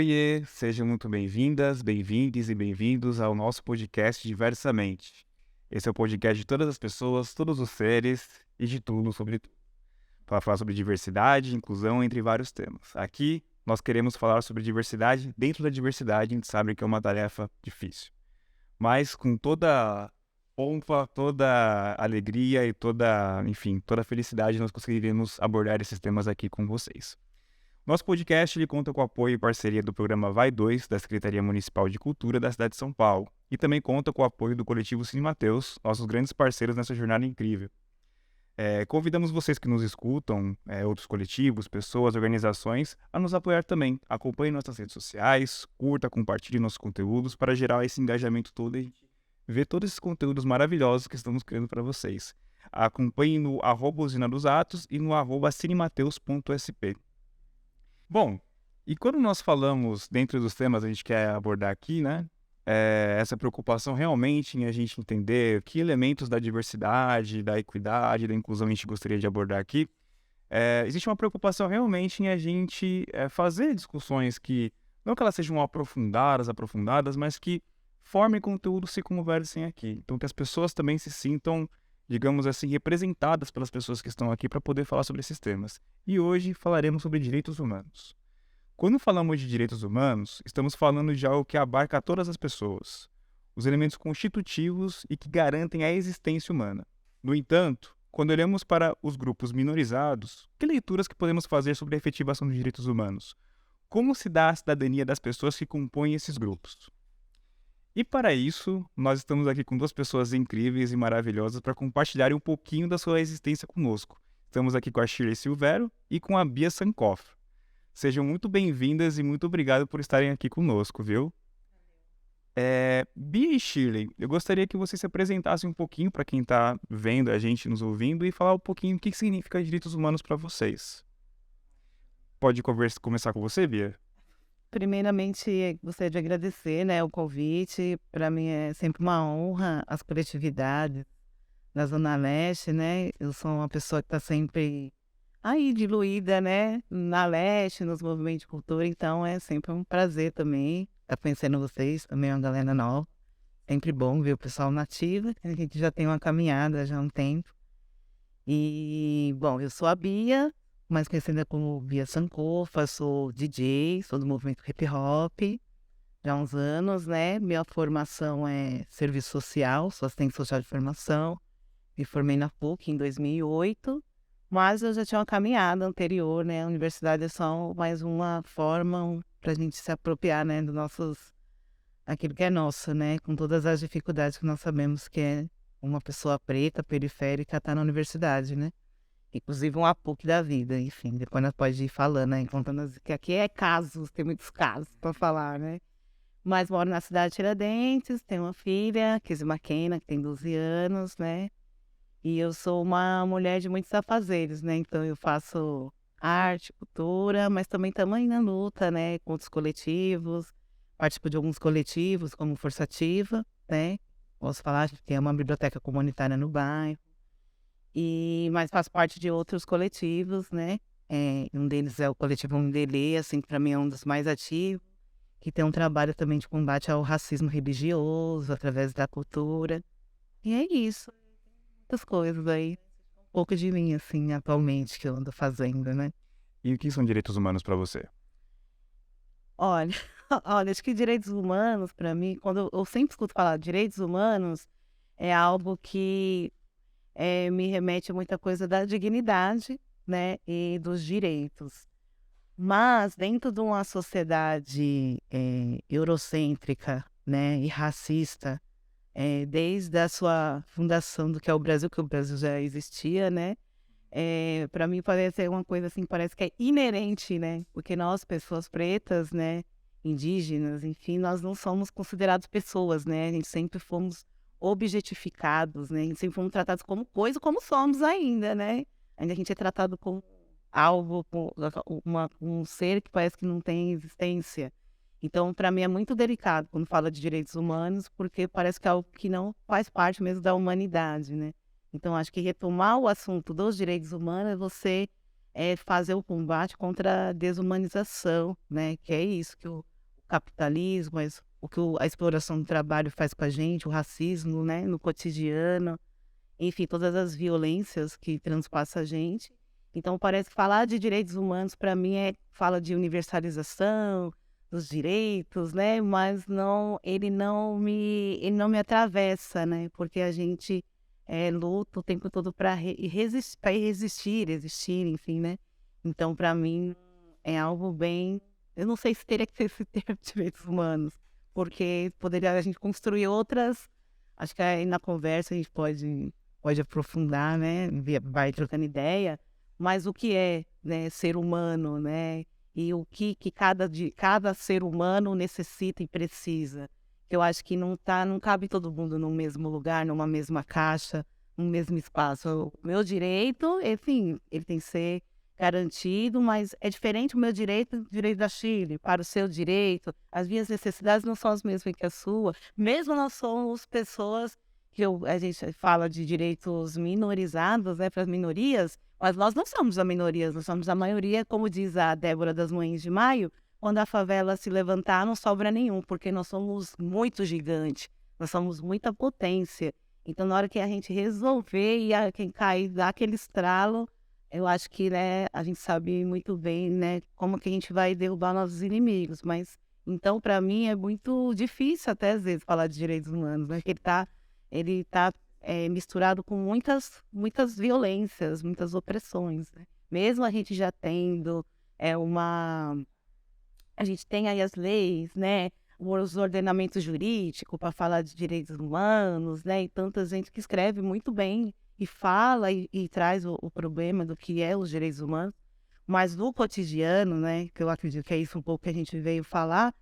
Oiê, sejam muito bem-vindas, bem-vindes e bem-vindos ao nosso podcast Diversamente. Esse é o podcast de todas as pessoas, todos os seres e de tudo sobre tudo. Para falar sobre diversidade, inclusão, entre vários temas. Aqui, nós queremos falar sobre diversidade. Dentro da diversidade, a gente sabe que é uma tarefa difícil. Mas com toda pompa, toda alegria e toda felicidade, nós conseguiremos abordar esses temas aqui com vocês. Nosso podcast ele conta com o apoio e parceria do programa Vai 2, da Secretaria Municipal de Cultura da cidade de São Paulo, e também conta com o apoio do coletivo Cine Mateus, nossos grandes parceiros nessa jornada incrível. Convidamos vocês que nos escutam, outros coletivos, pessoas, organizações, a nos apoiar também. Acompanhe nossas redes sociais, curta, compartilhe nossos conteúdos para gerar esse engajamento todo e ver todos esses conteúdos maravilhosos que estamos criando para vocês. Acompanhe no @Usina dos Atos e no @cinemateus.sp. Bom, e quando nós falamos, dentro dos temas que a gente quer abordar aqui, né? Essa preocupação realmente em a gente entender que elementos da diversidade, da equidade, da inclusão a gente gostaria de abordar aqui. Existe uma preocupação realmente em a gente fazer discussões que, não que elas sejam aprofundadas, mas que formem conteúdos se conversem aqui. Então que as pessoas também se sintam, digamos assim, representadas pelas pessoas que estão aqui para poder falar sobre esses temas. E hoje falaremos sobre direitos humanos. Quando falamos de direitos humanos, estamos falando de algo que abarca todas as pessoas, os elementos constitutivos e que garantem a existência humana. No entanto, quando olhamos para os grupos minorizados, que leituras que podemos fazer sobre a efetivação dos direitos humanos? Como se dá a cidadania das pessoas que compõem esses grupos? E para isso, nós estamos aqui com duas pessoas incríveis e maravilhosas para compartilharem um pouquinho da sua existência conosco. Estamos aqui com a Shirley Silvério e com a Bia Sankoff. Sejam muito bem-vindas e muito obrigado por estarem aqui conosco, viu? Bia e Shirley, eu gostaria que vocês se apresentassem um pouquinho para quem está vendo a gente, nos ouvindo, e falar um pouquinho o que significa direitos humanos para vocês. Pode começar com você, Bia? Primeiramente, gostaria de agradecer, né, o convite. Para mim é sempre uma honra as coletividades da Zona Leste, né? Eu sou uma pessoa que está sempre aí diluída, né, na Leste, nos movimentos de cultura, então é sempre um prazer também estar conhecendo vocês, também é uma galera nova. Sempre bom ver o pessoal nativo, que a gente já tem uma caminhada já há um tempo. E, bom, eu sou a Bia, mais conhecida como Bia Sankofa, sou DJ, sou do movimento hip hop, já há uns anos, né? Minha formação é serviço social, sou assistente social de formação, me formei na PUC em 2008, mas eu já tinha uma caminhada anterior, né? A universidade é só mais uma forma para a gente se apropriar, né, aquilo que é nosso, né? Com todas as dificuldades que nós sabemos que é uma pessoa preta, periférica, estar na universidade, né? Inclusive um PUC da vida, enfim, depois nós pode ir falando, né? Contando que aqui é casos, tem muitos casos para falar, né? Mas moro na cidade de Tiradentes, tenho uma filha, Kizzy McKenna, que tem 12 anos, né? E eu sou uma mulher de muitos afazeres, né? Então eu faço arte, cultura, mas também estamos aí na luta, né? Com outros coletivos, participo de alguns coletivos, como Força Ativa, né? Posso falar, a gente tem uma biblioteca comunitária no bairro. Mas faço parte de outros coletivos, né? Um deles é o coletivo Umdelê, assim, que para mim é um dos mais ativos, que tem um trabalho também de combate ao racismo religioso, através da cultura. E é isso, muitas coisas aí. Um pouco de mim, assim, atualmente, que eu ando fazendo, né? E o que são direitos humanos para você? Olha, olha, acho que direitos humanos, para mim, quando eu sempre escuto falar de direitos humanos, é algo que me remete a muita coisa da dignidade, né, e dos direitos. Mas dentro de uma sociedade eurocêntrica, né, e racista, desde a sua fundação do que o Brasil já existia, né, para mim parece ser uma coisa assim, parece que é inerente, né, porque nós, pessoas pretas, né, indígenas, enfim, nós não somos considerados pessoas, né, a gente sempre fomos objetificados, né? A gente sempre fomos tratados como coisa, como somos ainda, né? Ainda a gente é tratado como algo, um ser que parece que não tem existência. Então, para mim é muito delicado quando fala de direitos humanos, porque parece que é algo que não faz parte mesmo da humanidade, né? Então, acho que retomar o assunto dos direitos humanos é você fazer o combate contra a desumanização, né? Que é isso que capitalismo, mas o que a exploração do trabalho faz com a gente, o racismo, né, no cotidiano, enfim, todas as violências que transpassa a gente. Então parece que falar de direitos humanos para mim fala de universalização dos direitos, né? Mas não, ele não me atravessa, né? Porque a gente luta o tempo todo para existir, enfim, né? Então para mim é algo bem, eu não sei se teria que ser esse termo de direitos humanos, porque poderia a gente construir outras. Acho que aí na conversa a gente pode aprofundar, né? Vai trocando ideia, mas o que é, né, ser humano, né? E o que cada ser humano necessita e precisa. Eu acho que não cabe todo mundo no mesmo lugar, numa mesma caixa, no mesmo espaço. O meu direito, enfim, ele tem que ser garantido, mas é diferente o meu direito do direito da Chile, para o seu direito. As minhas necessidades não são as mesmas que a sua. Mesmo nós somos pessoas a gente fala de direitos minorizados, né, para as minorias, mas nós não somos a minoria, nós somos a maioria, como diz a Débora das Mães de Maio, quando a favela se levantar não sobra nenhum, porque nós somos muito gigantes, nós somos muita potência. Então, na hora que a gente resolver e quem cair dá aquele estralo, eu acho que, né, a gente sabe muito bem, né, como que a gente vai derrubar nossos inimigos. Mas, então, para mim, é muito difícil até, às vezes, falar de direitos humanos, né, que ele tá misturado com muitas violências, muitas opressões, né? Mesmo a gente já tendo a gente tem aí as leis, né? Os ordenamentos jurídicos para falar de direitos humanos, né? E tanta gente que escreve muito bem e fala e traz o problema do que é os direitos humanos, mas no cotidiano, né? Que eu acredito que é isso um pouco que a gente veio falar,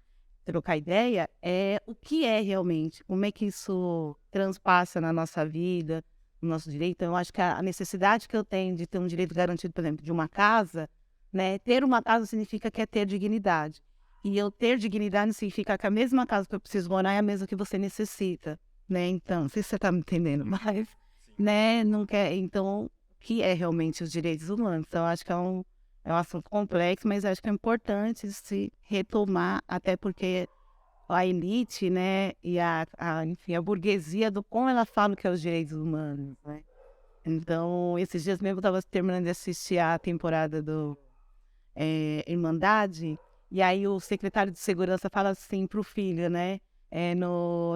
trocar ideia, é o que é realmente, como é que isso transpassa na nossa vida, no nosso direito. Então, eu acho que a necessidade que eu tenho de ter um direito garantido, por exemplo, de uma casa, né? Ter uma casa significa que é ter dignidade. E eu ter dignidade não significa que a mesma casa que eu preciso morar é a mesma que você necessita, né? Então, não sei se você está me entendendo, mas, né? Não quer. Então, o que é realmente os direitos humanos? Então, eu acho que é um assunto complexo, mas acho que é importante se retomar, até porque a elite, né, e enfim, a burguesia do como ela fala que é os direitos humanos, né? Então, esses dias mesmo eu estava terminando de assistir a temporada do Irmandade, e aí o secretário de segurança fala assim pro filho, né,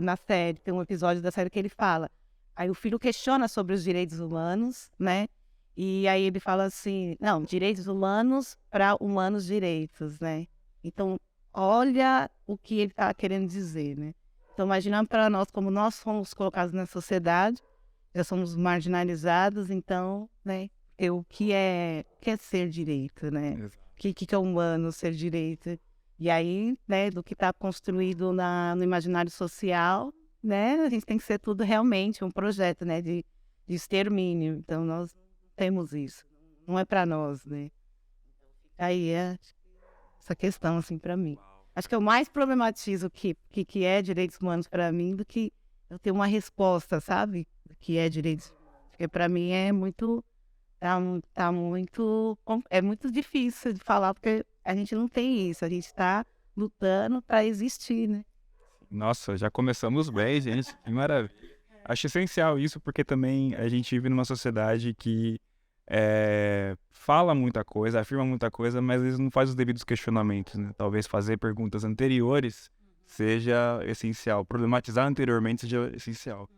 na série, tem um episódio da série que ele fala, aí o filho questiona sobre os direitos humanos, né, e aí ele fala assim, não, direitos humanos para humanos direitos, né? Então, olha o que ele está querendo dizer, né? Então, imagina para nós, como nós fomos colocados na sociedade, já somos marginalizados, então, né? O que é ser direito, né? Exato. Que é humano ser direito? E aí, né, do que está construído no imaginário social, né? A gente tem que ser tudo realmente um projeto, né? De extermínio. Então, nós temos isso. Não é para nós, né? Aí essa questão, assim, para mim. Acho que eu mais problematizo que é direitos humanos para mim do que eu ter uma resposta, sabe? Do que é direitos humanos. Porque para mim é muito difícil de falar, porque a gente não tem isso. A gente está lutando para existir, né? Nossa, já começamos bem, gente. Que maravilha. Acho essencial isso, porque também a gente vive numa sociedade que fala muita coisa, afirma muita coisa, mas às vezes não faz os devidos questionamentos, né? Talvez fazer perguntas anteriores seja essencial, problematizar anteriormente seja essencial.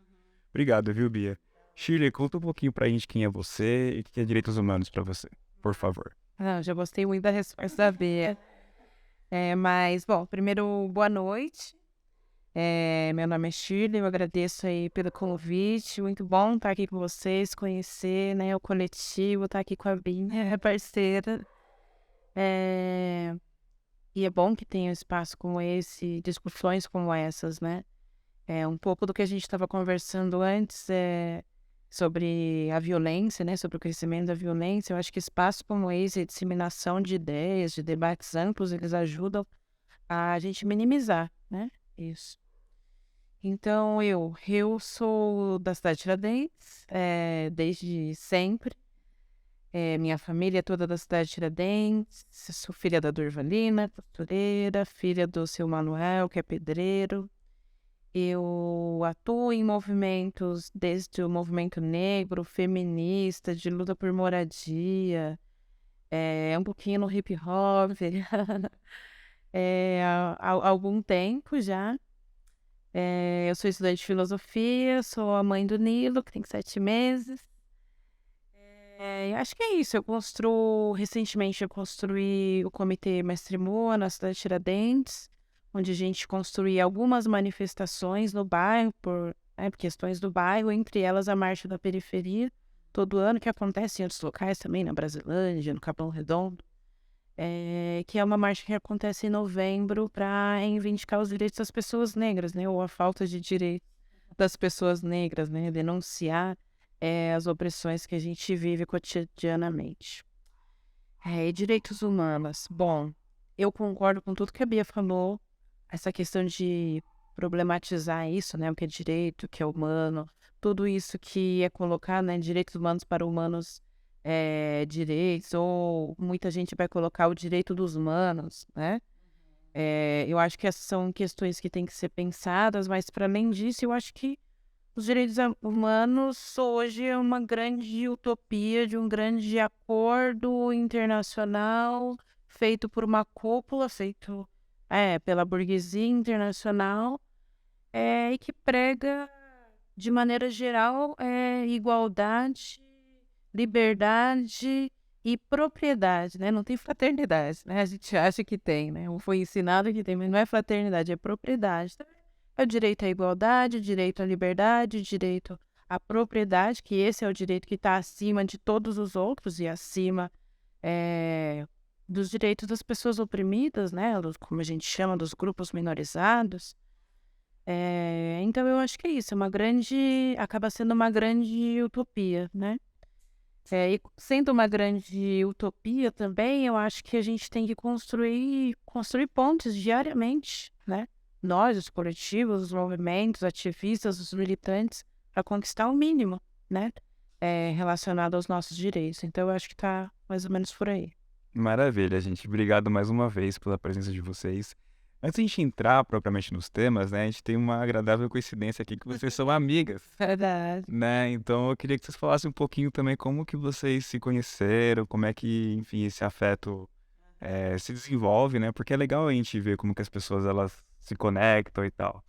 Obrigado, viu, Bia? Shirley, conta um pouquinho pra gente quem é você e o que é direitos humanos pra você, por favor. Não, já gostei muito da resposta da Bia. Mas, bom, primeiro, boa noite. Meu nome é Shirley, eu agradeço aí pelo convite. Muito bom estar aqui com vocês, conhecer, né, o coletivo, estar aqui com a Bia, parceira. E é bom que tenha espaço como esse, discussões como essas, né? Um pouco do que a gente estava conversando antes sobre a violência, né? Sobre o crescimento da violência. Eu acho que espaços como esse, a disseminação de ideias, de debates amplos, eles ajudam a gente minimizar, né? Isso. Então, eu sou da cidade de Tiradentes, desde sempre. Minha família é toda da cidade de Tiradentes. Sou filha da Durvalina, costureira, filha do seu Manuel, que é pedreiro. Eu atuo em movimentos, desde o movimento negro, feminista, de luta por moradia, um pouquinho no hip hop, há algum tempo já. Eu sou estudante de filosofia, sou a mãe do Nilo, que tem 7 meses. Acho que é isso. Recentemente eu construí o Comitê Mestre Moa na cidade de Tiradentes, onde a gente construía algumas manifestações no bairro por questões do bairro, entre elas a Marcha da Periferia, todo ano, que acontece em outros locais também, na Brasilândia, no Capão Redondo, que é uma marcha que acontece em novembro para reivindicar os direitos das pessoas negras, né, ou a falta de direitos das pessoas negras, né, denunciar as opressões que a gente vive cotidianamente. E direitos humanos. Bom, eu concordo com tudo que a Bia falou, essa questão de problematizar isso, né, o que é direito, o que é humano, tudo isso que é colocar, né, direitos humanos para humanos direitos, ou muita gente vai colocar o direito dos humanos, né? Eu acho que essas são questões que têm que ser pensadas, mas para além disso, eu acho que os direitos humanos hoje é uma grande utopia de um grande acordo internacional feito por uma cúpula, feito pela burguesia internacional, e que prega, de maneira geral, igualdade, liberdade e propriedade, né? Não tem fraternidade, né? A gente acha que tem, né? Ou foi ensinado que tem, mas não é fraternidade, é propriedade. É o direito à igualdade, o direito à liberdade, o direito à propriedade, que esse é o direito que está acima de todos os outros e acima dos direitos das pessoas oprimidas, né? Como a gente chama, dos grupos minorizados. Então eu acho que é isso, acaba sendo uma grande utopia, né? E sendo uma grande utopia também, eu acho que a gente tem que construir pontes diariamente, né? Nós, os coletivos, os movimentos, ativistas, os militantes, para conquistar o mínimo, né? Relacionado aos nossos direitos. Então, eu acho que está mais ou menos por aí. Maravilha, gente. Obrigado mais uma vez pela presença de vocês. Antes de a gente entrar propriamente nos temas, né, a gente tem uma agradável coincidência aqui que vocês são amigas, Verdade. né? Então eu queria que vocês falassem um pouquinho também como que vocês se conheceram, como é que, enfim, esse afeto se desenvolve, né? Porque é legal a gente ver como que as pessoas elas se conectam e tal.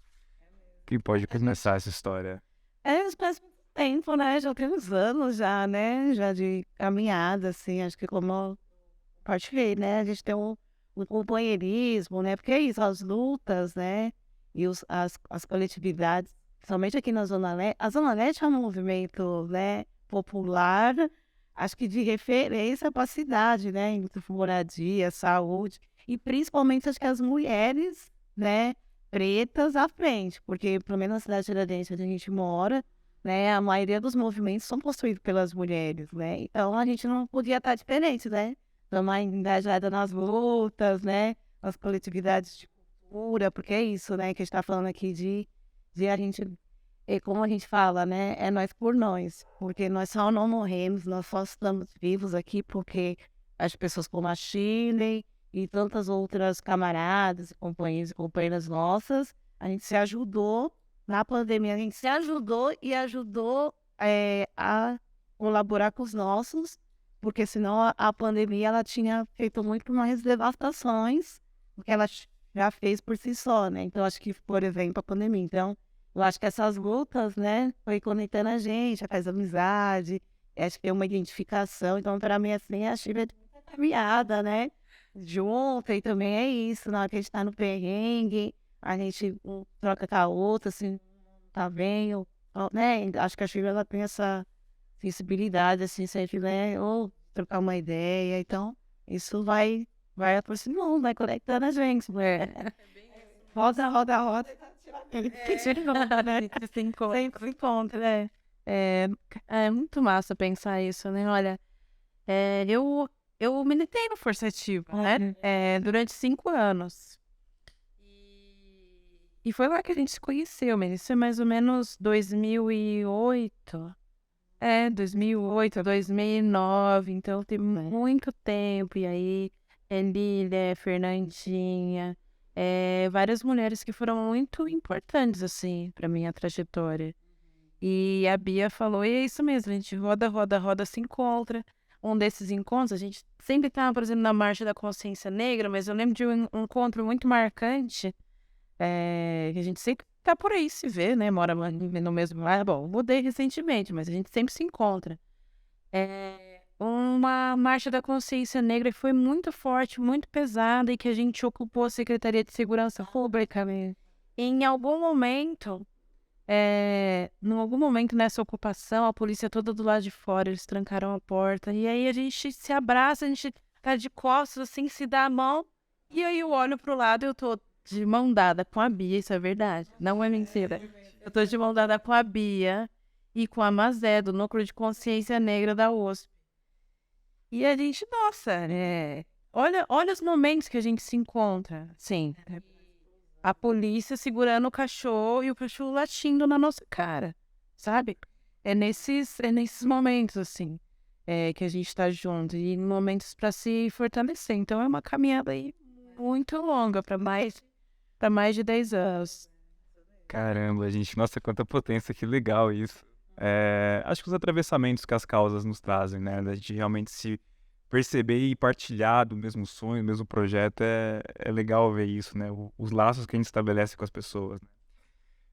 Quem pode começar essa história? Faz muito tempo, né? Já tem uns anos já, né? Já de caminhada, assim, acho que como pode ver, né? A gente tem um companheirismo, né? Porque é isso, as lutas, né? E as coletividades, somente aqui na Zona Leste. A Zona Leste é um movimento, né, popular, acho que de referência para a cidade, né? Em moradia, saúde, e principalmente acho que as mulheres, né, pretas à frente, porque pelo menos na cidade de Tiradentes, onde a gente mora, né, a maioria dos movimentos são construídos pelas mulheres, né? Então a gente não podia estar diferente, né? Estamos engajada nas lutas, né? Nas coletividades de cultura, porque é isso, né? Que a gente está falando aqui de a gente, como a gente fala, né? É nós por nós, porque nós só não morremos, nós só estamos vivos aqui porque as pessoas como a Shirley e tantas outras camaradas, companheiros e companheiras nossas, a gente se ajudou na pandemia, a gente se ajudou e ajudou a colaborar com os nossos, porque senão a pandemia ela tinha feito muito mais devastações do que ela já fez por si só, né? Então, acho que, por exemplo, a pandemia. Então, eu acho que essas lutas, né, foi conectando a gente, faz amizade, acho que é uma identificação. Então, para mim, assim, a Chile é muita caminhada, né? Junta, e também é isso, na hora que a gente tá no perrengue, a gente troca com a outra, assim, tá bem, né? Acho que a Chile ela tem essa sensibilidade, assim, sempre, né? Ou trocar uma ideia. Então, isso vai aproximando, vai conectando a gente, né? Roda, roda, roda. Sempre se encontra, né? É muito massa pensar isso, né? Olha, eu militei no Força Ativa, né? Durante 5 anos. E foi lá que a gente se conheceu, mas isso é mais ou menos 2008. 2008, 2009, então tem muito tempo. E aí, Lília, Fernandinha, várias mulheres que foram muito importantes, assim, para minha trajetória. E a Bia falou, e é isso mesmo, a gente roda, roda, roda, se encontra. Um desses encontros, a gente sempre estava, por exemplo, na Marcha da Consciência Negra, mas eu lembro de um encontro muito marcante, que a gente sempre tá por aí, se vê, né? Mora no mesmo lugar. Bom, mudei recentemente, mas a gente sempre se encontra. Uma Marcha da Consciência Negra que foi muito forte, muito pesada, e que a gente ocupou a Secretaria de Segurança Pública. Em algum momento... em algum momento nessa ocupação, a polícia toda do lado de fora, eles trancaram a porta, e aí a gente se abraça, a gente tá de costas, assim, se dá a mão, e aí eu olho pro lado e eu tô de mão dada com a Bia, isso é verdade, não é mentira. Eu tô de mão dada com a Bia e com a Mazé, do Núcleo de Consciência Negra da USP. E a gente, nossa, olha os momentos que a gente se encontra, sim. A polícia segurando o cachorro e o cachorro latindo na nossa cara, sabe? É nesses momentos, assim, que a gente tá junto. E momentos para se fortalecer. Então é uma caminhada aí muito longa, para mais de 10 anos. Caramba, gente, nossa, quanta potência, que legal isso. Acho que os atravessamentos que as causas nos trazem, né? Da gente realmente se perceber e partilhar do mesmo sonho, do mesmo projeto, é legal ver isso, né? Os laços que a gente estabelece com as pessoas, né?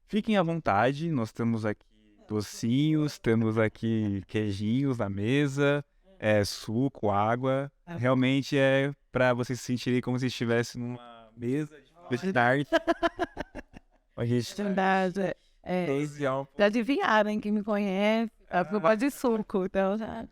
Fiquem à vontade, nós temos aqui docinhos, temos aqui queijinhos na mesa, suco, água. Realmente é para vocês se sentirem como se estivesse numa mesa de tarde. A gente Verdade. Já adivinharam, quem me conhece, eu gosto de suco, então já...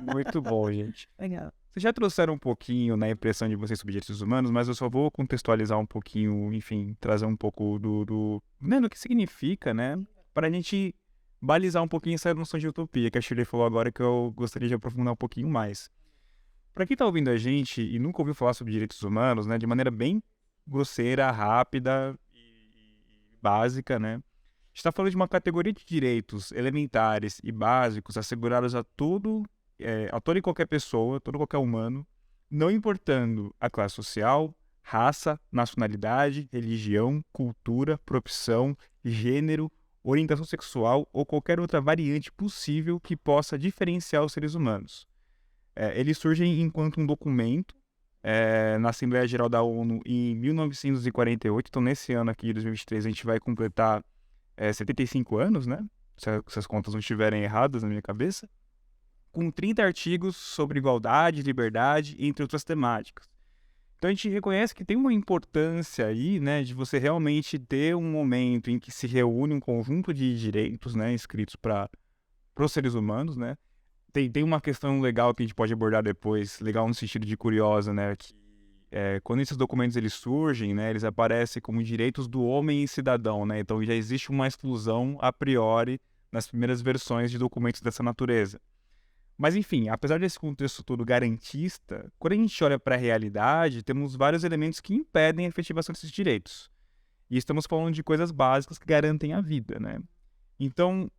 Muito bom, gente. Legal. Vocês já trouxeram um pouquinho na impressão de vocês sobre direitos humanos, mas eu só vou contextualizar um pouquinho, enfim, trazer um pouco do que significa, né? Para a gente balizar um pouquinho essa noção de utopia que a Shirley falou agora, que eu gostaria de aprofundar um pouquinho mais. Para quem está ouvindo a gente e nunca ouviu falar sobre direitos humanos, né, de maneira bem grosseira, rápida e básica, né? A gente está falando de uma categoria de direitos elementares e básicos assegurados a toda e qualquer pessoa, todo e qualquer humano, não importando a classe social, raça, nacionalidade, religião, cultura, profissão, gênero, orientação sexual ou qualquer outra variante possível que possa diferenciar os seres humanos. Eles surgem enquanto um documento na Assembleia Geral da ONU em 1948, então nesse ano aqui, 2023, a gente vai completar 75 anos, né? Se as contas não estiverem erradas na minha cabeça, com 30 artigos sobre igualdade, liberdade, entre outras temáticas. Então a gente reconhece que tem uma importância aí, né, de você realmente ter um momento em que se reúne um conjunto de direitos, né, escritos para os seres humanos, né. Tem uma questão legal que a gente pode abordar depois, legal no sentido de curiosa, né, que quando esses documentos eles surgem, né, eles aparecem como direitos do homem e cidadão, né, então já existe uma exclusão a priori nas primeiras versões de documentos dessa natureza. Mas enfim, apesar desse contexto todo garantista, quando a gente olha para a realidade, temos vários elementos que impedem a efetivação desses direitos. E estamos falando de coisas básicas que garantem a vida, né? Então,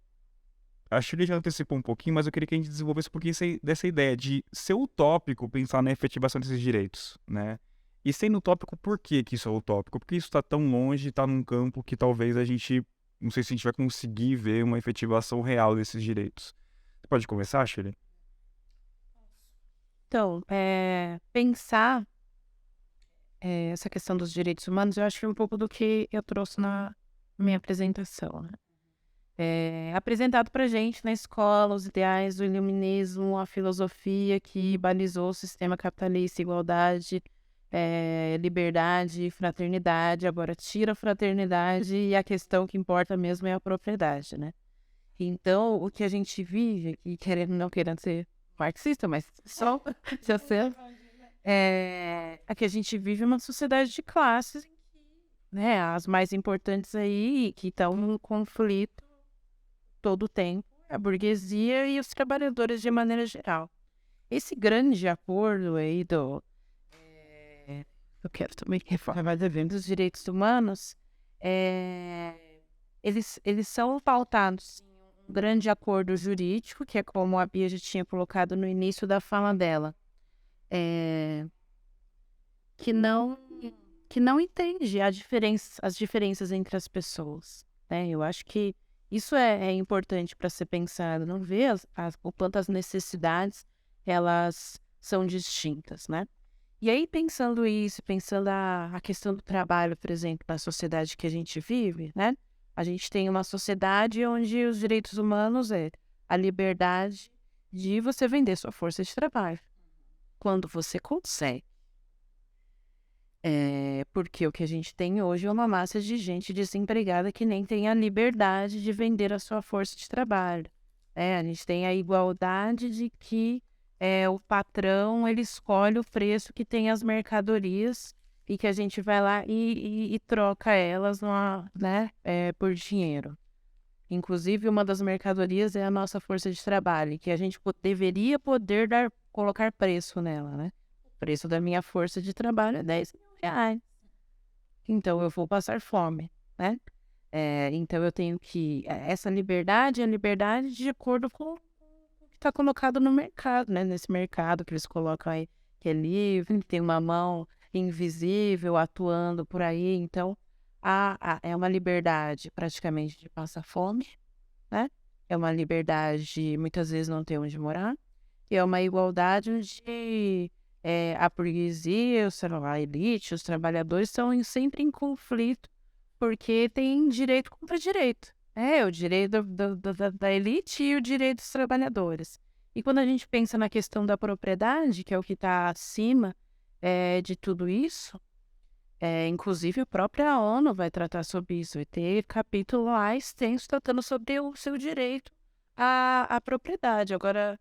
a Shirley já antecipou um pouquinho, mas eu queria que a gente desenvolvesse um pouquinho dessa ideia de ser utópico pensar na efetivação desses direitos, né? E sendo utópico, por que isso é utópico? Porque isso está tão longe, está num campo que talvez a gente, não sei se a gente vai conseguir ver uma efetivação real desses direitos. Você pode começar, Shirley? Então, pensar essa questão dos direitos humanos, eu acho que é um pouco do que eu trouxe na minha apresentação, né? Apresentado para gente na escola os ideais do iluminismo, a filosofia que balizou o sistema capitalista, igualdade, liberdade, fraternidade. Agora tira a fraternidade e a questão que importa mesmo é a propriedade, né? Então, o que a gente vive, e não querendo ser marxista, mas só já sei, é que a gente vive uma sociedade de classes, né? As mais importantes aí, que estão em conflito todo o tempo, a burguesia e os trabalhadores de maneira geral. Esse grande acordo aí eu quero também falar dos direitos humanos, eles são pautados em grande acordo jurídico, que é como a Bia já tinha colocado no início da fala dela, que não entende as diferenças entre as pessoas, né? Eu acho que isso é importante para ser pensado, não ver o quanto as necessidades elas são distintas, né? E aí, pensando isso, pensando a questão do trabalho, por exemplo, na sociedade que a gente vive, né? A gente tem uma sociedade onde os direitos humanos é a liberdade de você vender sua força de trabalho. Quando você consegue. Porque o que a gente tem hoje é uma massa de gente desempregada que nem tem a liberdade de vender a sua força de trabalho. A gente tem a igualdade de que o patrão ele escolhe o preço que tem as mercadorias e que a gente vai lá e troca elas por dinheiro. Inclusive, uma das mercadorias é a nossa força de trabalho, que a gente deveria poder colocar preço nela, né? O preço da minha força de trabalho é R$10.000. Então, eu vou passar fome, né? Então, eu tenho que... Essa liberdade é a liberdade de acordo com o que está colocado no mercado, né? Nesse mercado que eles colocam aí, que é livre, que tem uma mão invisível atuando por aí. Então, é uma liberdade praticamente de passar fome, né? É uma liberdade de muitas vezes não ter onde morar. E é uma igualdade onde a burguesia, a elite, os trabalhadores estão sempre em conflito porque tem direito contra direito. O direito da elite e o direito dos trabalhadores. E quando a gente pensa na questão da propriedade, que é o que está acima de tudo isso, inclusive a própria ONU vai tratar sobre isso, vai ter capítulo lá extenso tratando sobre o seu direito à propriedade. Agora,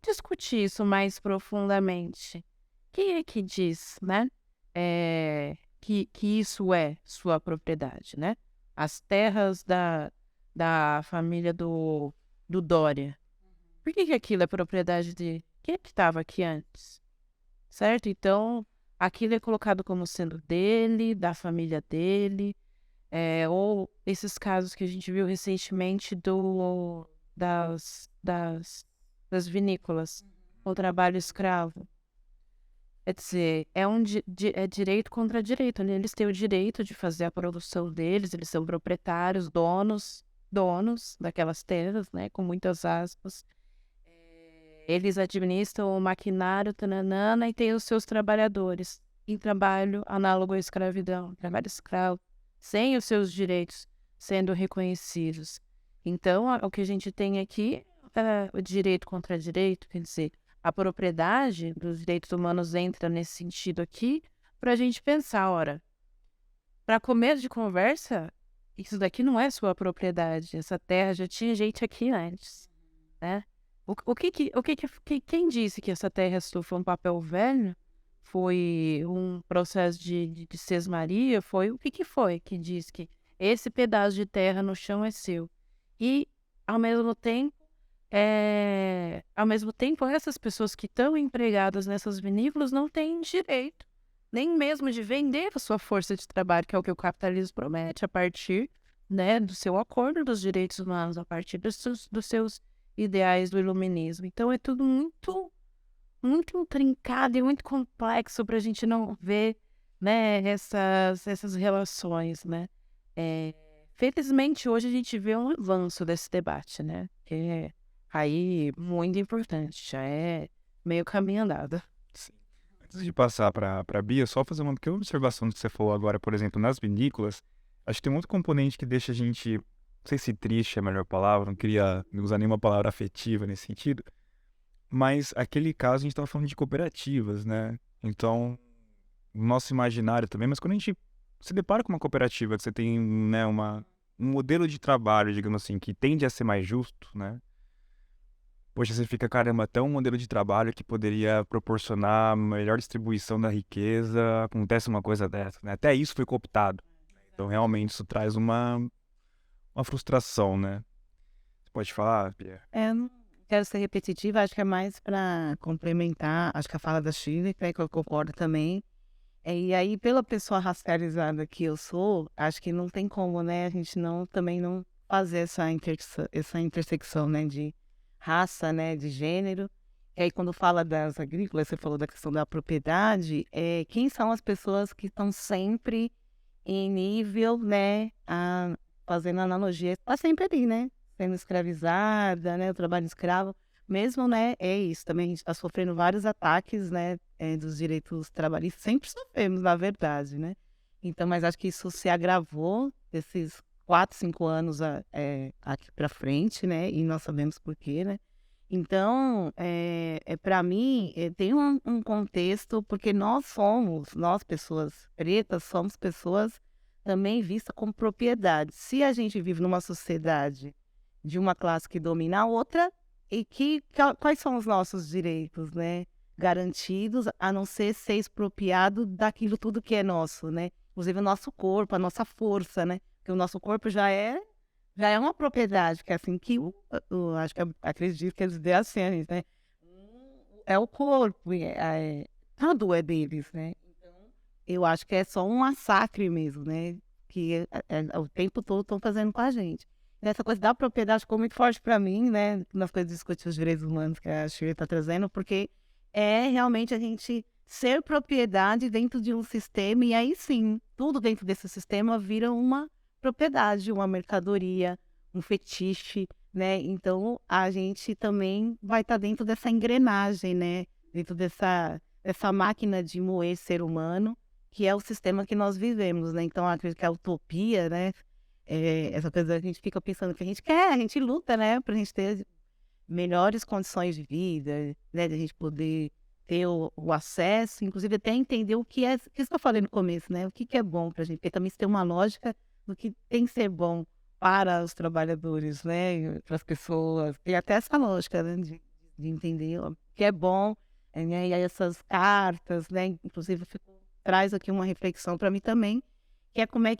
discutir isso mais profundamente. Quem é que diz, né, que isso é sua propriedade, né? As terras da família do Dória. Por que aquilo é propriedade de quem é que estava aqui antes? Certo? Então, aquilo é colocado como sendo dele, da família dele, ou esses casos que a gente viu recentemente das vinícolas, o trabalho escravo. Quer dizer, é direito contra direito, né? Eles têm o direito de fazer a produção deles, eles são proprietários, donos daquelas terras, né? Com muitas aspas. Eles administram o maquinário, tananana, e tem os seus trabalhadores em trabalho análogo à escravidão, trabalho escravo, sem os seus direitos sendo reconhecidos. Então, o que a gente tem aqui é o direito contra direito, quer dizer, a propriedade dos direitos humanos entra nesse sentido aqui para a gente pensar, ora, para começo de conversa, isso daqui não é sua propriedade, essa terra já tinha gente aqui antes, né? Quem disse que essa terra sua foi um papel velho? Foi um processo de sesmaria? O que foi que diz que esse pedaço de terra no chão é seu? E, ao mesmo tempo, essas pessoas que estão empregadas nessas vinícolas não têm direito, nem mesmo de vender a sua força de trabalho, que é o que o capitalismo promete, a partir, né, do seu acordo dos direitos humanos, a partir dos seus ideais do iluminismo. Então é tudo muito, muito intrincado e muito complexo para a gente não ver, né, essas relações, né? Felizmente hoje a gente vê um avanço desse debate, né? Que é aí muito importante, já é meio caminho andado. Sim. Antes de passar para a Bia, só fazer uma pequena observação do que você falou agora, por exemplo, nas vinícolas, acho que tem muito componente que deixa a gente, não sei se triste é a melhor palavra, não queria usar nenhuma palavra afetiva nesse sentido, mas aquele caso a gente estava falando de cooperativas, né? Então, no nosso imaginário também, mas quando a gente se depara com uma cooperativa que você tem, né, um modelo de trabalho, digamos assim, que tende a ser mais justo, né? Poxa, você fica, caramba, até um modelo de trabalho que poderia proporcionar melhor distribuição da riqueza, acontece uma coisa dessa, né? Até isso foi cooptado. Então, realmente, isso traz uma frustração, né? Você pode falar, Pierre? Não quero ser repetitiva, acho que é mais para complementar, acho que a fala da Shirley, que eu concordo também. E aí, pela pessoa racializada que eu sou, acho que não tem como, né? A gente também não fazer essa intersecção, né, de raça, né, de gênero. E aí, quando fala das agrícolas, você falou da questão da propriedade, quem são as pessoas que estão sempre em nível, né, fazendo analogia, está sempre ali, né, sendo escravizada, né, o trabalho escravo, mesmo, né, é isso, também a gente está sofrendo vários ataques, né, dos direitos trabalhistas, sempre sofremos, na verdade, né, então, mas acho que isso se agravou esses 4, 5 anos aqui para frente, né, e nós sabemos por quê, né, então, para mim, tem um contexto, porque nós pessoas pretas, somos pessoas também vistas como propriedade. Se a gente vive numa sociedade de uma classe que domina a outra, quais são os nossos direitos, né? Garantidos, a não ser expropriado daquilo tudo que é nosso, né? Inclusive o nosso corpo, a nossa força, né? Porque o nosso corpo já é uma propriedade, que é assim que acho que acredito que eles dêem assim, né? É o corpo, tudo é deles, né? Então, eu acho que é só um massacre mesmo, né? Que o tempo todo estão fazendo com a gente. E essa coisa da propriedade ficou muito forte para mim, né? Nas coisas de discutir os direitos humanos que a Shirley está trazendo, porque é realmente a gente ser propriedade dentro de um sistema, e aí sim, tudo dentro desse sistema vira uma propriedade, uma mercadoria, um fetiche, né? Então, a gente também vai estar dentro dessa engrenagem, né? Dentro dessa máquina de moer ser humano, que é o sistema que nós vivemos, né? Então, acredito que a utopia, né? Essa coisa a gente fica pensando que a gente quer, a gente luta, né? Para a gente ter melhores condições de vida, né? De a gente poder ter o acesso, inclusive até entender o que é, que eu falei no começo, né? O que é bom para a gente, porque também se tem uma lógica do que tem que ser bom para os trabalhadores, né? Para as pessoas. Tem até essa lógica, né? De entender o que é bom, né? E aí essas cartas, né? Inclusive traz aqui uma reflexão para mim também, que é como é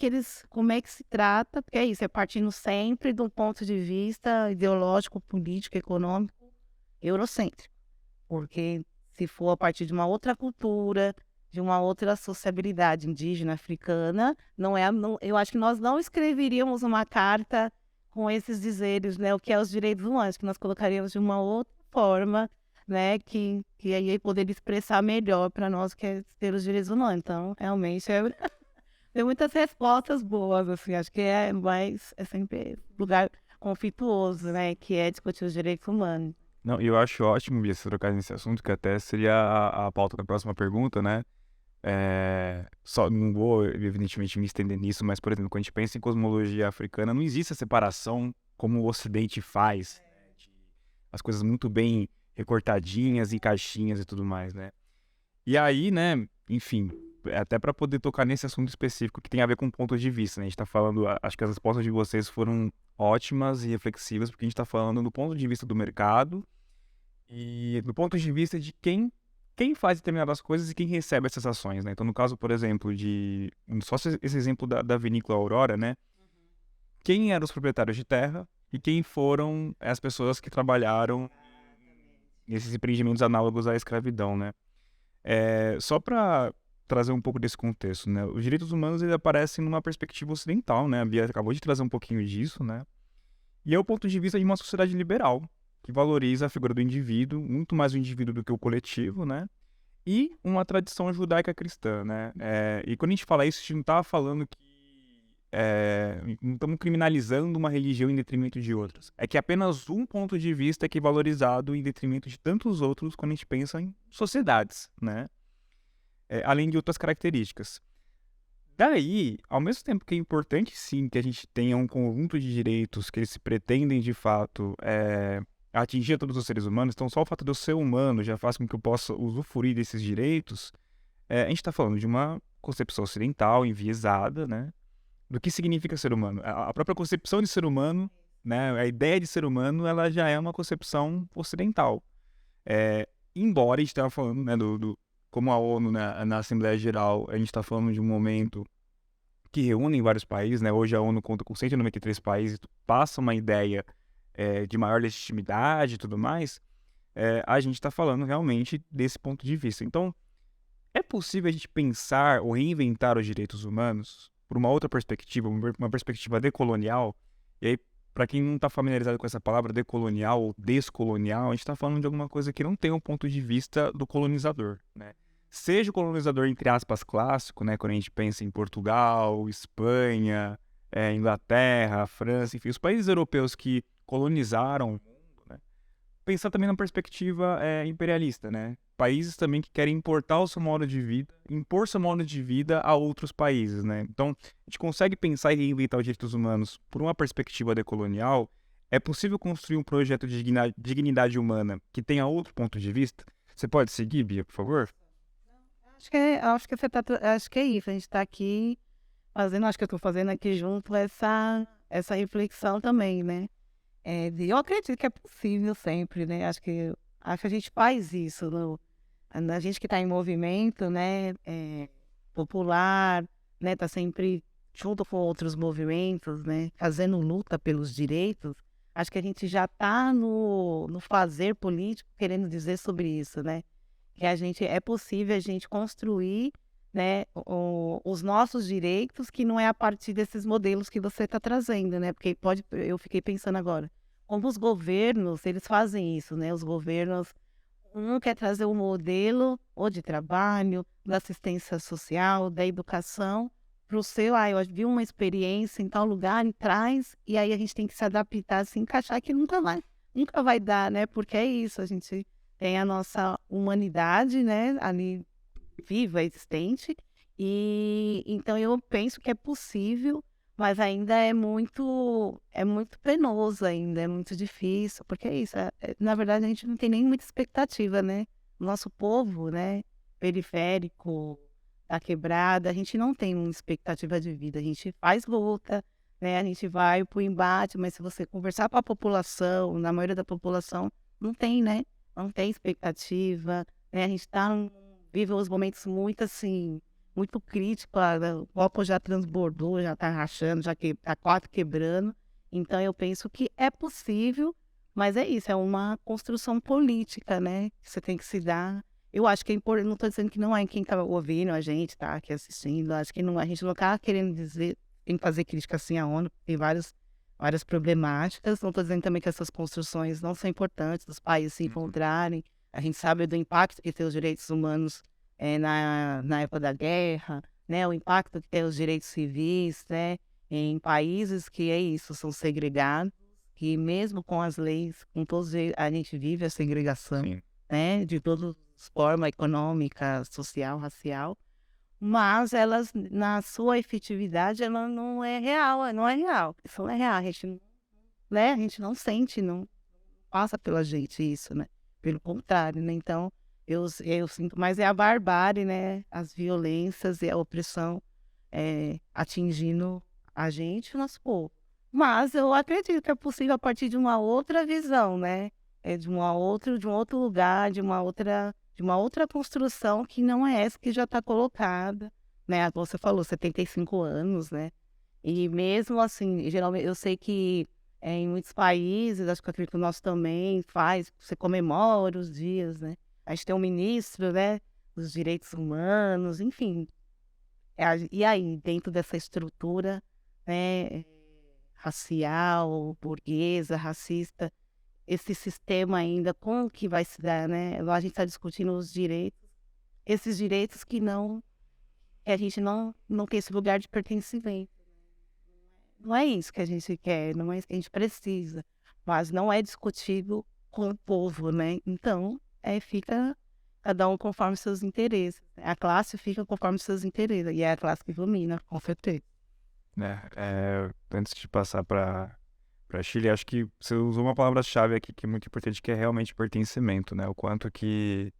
que se trata, porque é isso, é partindo sempre de um ponto de vista ideológico, político, econômico, eurocêntrico. Porque se for a partir de uma outra cultura, de uma outra sociabilidade indígena, africana, eu acho que nós não escreveríamos uma carta com esses dizeres, né, o que é os direitos humanos, que nós colocaríamos de uma outra forma, né, que aí poderia expressar melhor para nós o que é ter os direitos humanos. Então, realmente, tem muitas respostas boas, assim, acho que é sempre lugar conflituoso, né, que é discutir os direitos humanos. Não, e eu acho ótimo, Bia, você trocar nesse assunto, que até seria a pauta da próxima pergunta, né? Só não vou, evidentemente, me estender nisso, mas, por exemplo, quando a gente pensa em cosmologia africana, não existe a separação como o Ocidente faz, né? As coisas muito bem recortadinhas, em caixinhas e tudo mais, né? E aí, né, enfim, até para poder tocar nesse assunto específico que tem a ver com pontos de vista, né? A gente tá falando, acho que as respostas de vocês foram ótimas e reflexivas, porque a gente tá falando do ponto de vista do mercado e do ponto de vista de quem faz determinadas coisas e quem recebe essas ações, né? Então, no caso, por exemplo, só esse exemplo da vinícola Aurora, né? Quem eram os proprietários de terra e quem foram as pessoas que trabalharam nesses empreendimentos análogos à escravidão, né? Só para trazer um pouco desse contexto, né? Os direitos humanos, eles aparecem numa perspectiva ocidental, né? A Bia acabou de trazer um pouquinho disso, né? E é o ponto de vista de uma sociedade liberal, que valoriza a figura do indivíduo, muito mais o indivíduo do que o coletivo, né? E uma tradição judaica cristã, né? E quando a gente fala isso, a gente não está falando que não estamos criminalizando uma religião em detrimento de outras. É que apenas um ponto de vista é que é valorizado em detrimento de tantos outros quando a gente pensa em sociedades, né? Além de outras características. Daí, ao mesmo tempo que é importante, sim, que a gente tenha um conjunto de direitos que eles se pretendem, de fato, atingir a todos os seres humanos, então só o fato de eu ser humano já faz com que eu possa usufruir desses direitos, a gente está falando de uma concepção ocidental, enviesada, né? Do que significa ser humano. A própria concepção de ser humano, né? A ideia de ser humano, ela já é uma concepção ocidental. Embora a gente estava falando, né, como a ONU, né, na Assembleia Geral, a gente está falando de um momento que reúne vários países, né? Hoje a ONU conta com 193 países, passa uma ideia de maior legitimidade e tudo mais, a gente está falando realmente desse ponto de vista. Então, é possível a gente pensar ou reinventar os direitos humanos por uma outra perspectiva, uma perspectiva decolonial? E aí, para quem não está familiarizado com essa palavra decolonial ou descolonial, a gente está falando de alguma coisa que não tem um ponto de vista do colonizador, né? Seja o colonizador, entre aspas, clássico, né? Quando a gente pensa em Portugal, Espanha, Inglaterra, França, enfim, os países europeus que colonizaram o mundo, né? Pensar também na perspectiva imperialista, né? Países também que querem importar o seu modo de vida, impor seu modo de vida a outros países, né? Então, a gente consegue pensar e reinventar os direitos humanos por uma perspectiva decolonial. É possível construir um projeto de dignidade humana que tenha outro ponto de vista? Você pode seguir, Bia, por favor? Acho que é isso. A gente está aqui fazendo, acho que eu estou fazendo aqui junto essa reflexão também, né? Eu acredito que é possível sempre, né? Acho que a gente faz isso, a gente que está em movimento, né? Popular, né? Tá sempre junto com outros movimentos, né? Fazendo luta pelos direitos. Acho que a gente já está no fazer político querendo dizer sobre isso, né? Que é possível a gente construir, né, os nossos direitos, que não é a partir desses modelos que você está trazendo, né? Porque eu fiquei pensando agora, como os governos, eles fazem isso, né? Os governos, um quer trazer um modelo ou de trabalho, da assistência social, da educação, para o seu, eu vi uma experiência em tal lugar e traz, e aí a gente tem que se adaptar, se encaixar, que nunca vai dar, né? Porque é isso, a gente tem a nossa humanidade, né, ali viva, existente, e então eu penso que é possível, mas ainda é muito penoso ainda, é muito difícil, porque é isso, na verdade a gente não tem nem muita expectativa, né? Nosso povo, né, periférico, da quebrada, a gente não tem uma expectativa de vida, a gente faz luta, né, a gente vai pro embate, mas se você conversar com a população, na maioria da população, não tem, né? Não tem expectativa, né? A gente vive uns momentos muito assim, muito críticos, o copo já transbordou, já está rachando, já está quase quebrando. Então eu penso que é possível, mas é isso, é uma construção política, né? Que você tem que se dar. Eu acho que é importante, não estou dizendo que não é quem está ouvindo a gente, tá aqui assistindo, acho que não, a gente não está querendo dizer, tem que fazer crítica assim à ONU, tem várias problemáticas. Não estou dizendo também que essas construções não são importantes, dos países se encontrarem. A gente sabe do impacto que tem os direitos humanos na época da guerra, né? O impacto que tem os direitos civis, né? Em países que é isso, são segregados, que mesmo com as leis, com todos a gente vive a segregação, Sim. né? De todas as formas, econômica, social, racial. Mas elas, na sua efetividade, ela não é real, não é real. Isso não é real, a gente não sente, não passa pela gente isso, né? Pelo contrário, né? Então, eu sinto mais a barbárie, né? As violências e a opressão atingindo a gente e o nosso povo. Mas eu acredito que é possível a partir de uma outra visão, né? De um outro lugar, de uma outra construção que não é essa que já está colocada, né? Você falou 75 anos, né? E mesmo assim, geralmente eu sei que em muitos países, acho que acredito que o nosso também você comemora os dias, né? A gente tem um ministro, né? Dos direitos humanos, enfim. E aí, dentro dessa estrutura, né? Racial, burguesa, racista, esse sistema ainda, como que vai se dar, né? A gente está discutindo os direitos, esses direitos que a gente não tem esse lugar de pertencimento. Não é isso que a gente quer, não é isso que a gente precisa, mas não é discutível com o povo, né? Então, fica cada um conforme seus interesses. A classe fica conforme seus interesses, e é a classe que domina, com certeza. Antes de passar para Chile, acho que você usou uma palavra-chave aqui que é muito importante, que é realmente pertencimento, né? O quanto que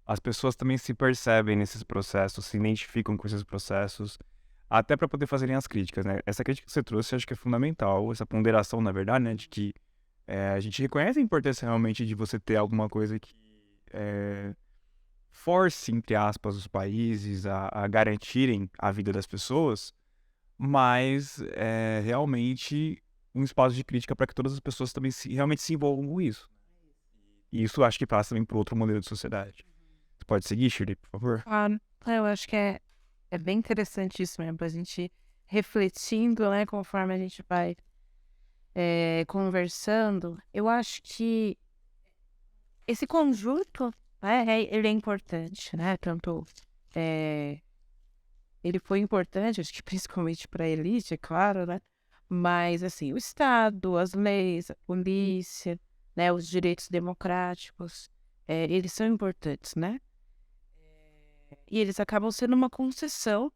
as pessoas também se percebem nesses processos, se identificam com esses processos, até para poder fazerem as críticas, né? Essa crítica que você trouxe, acho que é fundamental, essa ponderação, na verdade, né? De que a gente reconhece a importância realmente de você ter alguma coisa que force, entre aspas, os países a garantirem a vida das pessoas, mas realmente um espaço de crítica para que todas as pessoas também realmente se envolvam com isso. E isso acho que passa também para outro modelo de sociedade. Você pode seguir, Shirley, por favor? Claro. Eu acho que é bem interessante isso mesmo, pra gente refletindo, né, conforme a gente vai conversando, eu acho que esse conjunto, né, ele é importante, né? Tanto ele foi importante, acho que principalmente para a elite, é claro, né? Mas, assim, o Estado, as leis, a polícia, né, os direitos democráticos, eles são importantes, né? E eles acabam sendo uma concessão,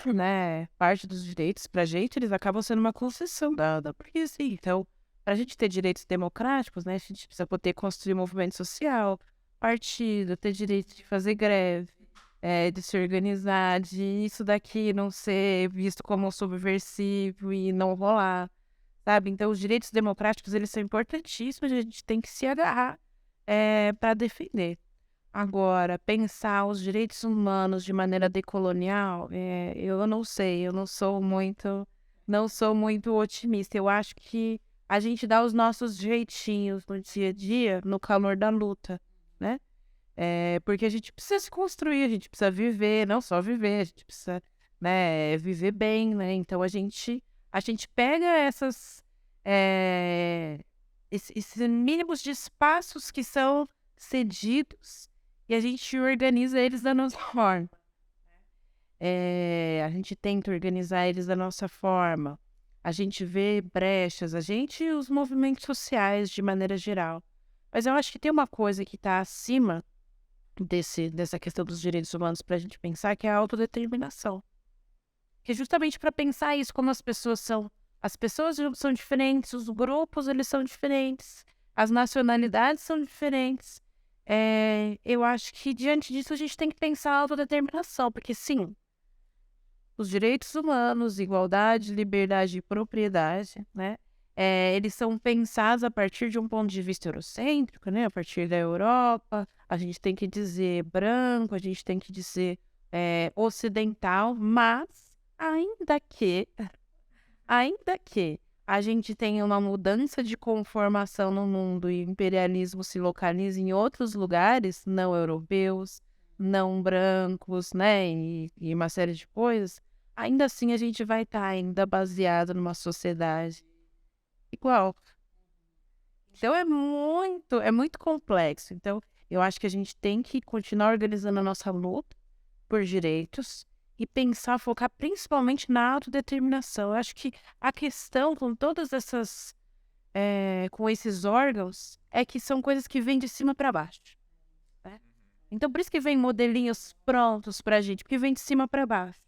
né? Parte dos direitos, pra gente, eles acabam sendo uma concessão dada. Porque, assim, então, pra gente ter direitos democráticos, né, a gente precisa poder construir movimento social, partido, ter direito de fazer greve, de se organizar, de isso daqui não ser visto como subversivo e não rolar, sabe? Então, os direitos democráticos, eles são importantíssimos, a gente tem que se agarrar para defender. Agora, pensar os direitos humanos de maneira decolonial, eu não sei, eu não sou muito otimista. Eu acho que a gente dá os nossos jeitinhos no dia a dia, no calor da luta, né? Porque a gente precisa se construir, a gente precisa viver, não só viver, a gente precisa, né, viver bem, né? Então a gente pega esses mínimos de espaços que são cedidos e a gente organiza eles da nossa forma. A gente tenta organizar eles da nossa forma. A gente vê brechas, a gente e os movimentos sociais de maneira geral. Mas eu acho que tem uma coisa que está acima dessa questão dos direitos humanos para a gente pensar, que é a autodeterminação. Que é justamente para pensar isso, como as pessoas são. As pessoas são diferentes, os grupos eles são diferentes, as nacionalidades são diferentes. Eu acho que diante disso a gente tem que pensar a autodeterminação, porque sim, os direitos humanos, igualdade, liberdade e propriedade, né? Eles são pensados a partir de um ponto de vista eurocêntrico, né? A partir da Europa, a gente tem que dizer branco, a gente tem que dizer ocidental, mas ainda que a gente tenha uma mudança de conformação no mundo e o imperialismo se localize em outros lugares, não europeus, não brancos, né, e uma série de coisas, ainda assim a gente vai estar ainda baseado numa sociedade igual. Então é muito complexo. Então eu acho que a gente tem que continuar organizando a nossa luta por direitos e pensar, focar principalmente na autodeterminação. Eu acho que a questão com todas essas, com esses órgãos, é que são coisas que vêm de cima para baixo, né? Então, por isso que vem modelinhos prontos pra gente, porque vem de cima para baixo.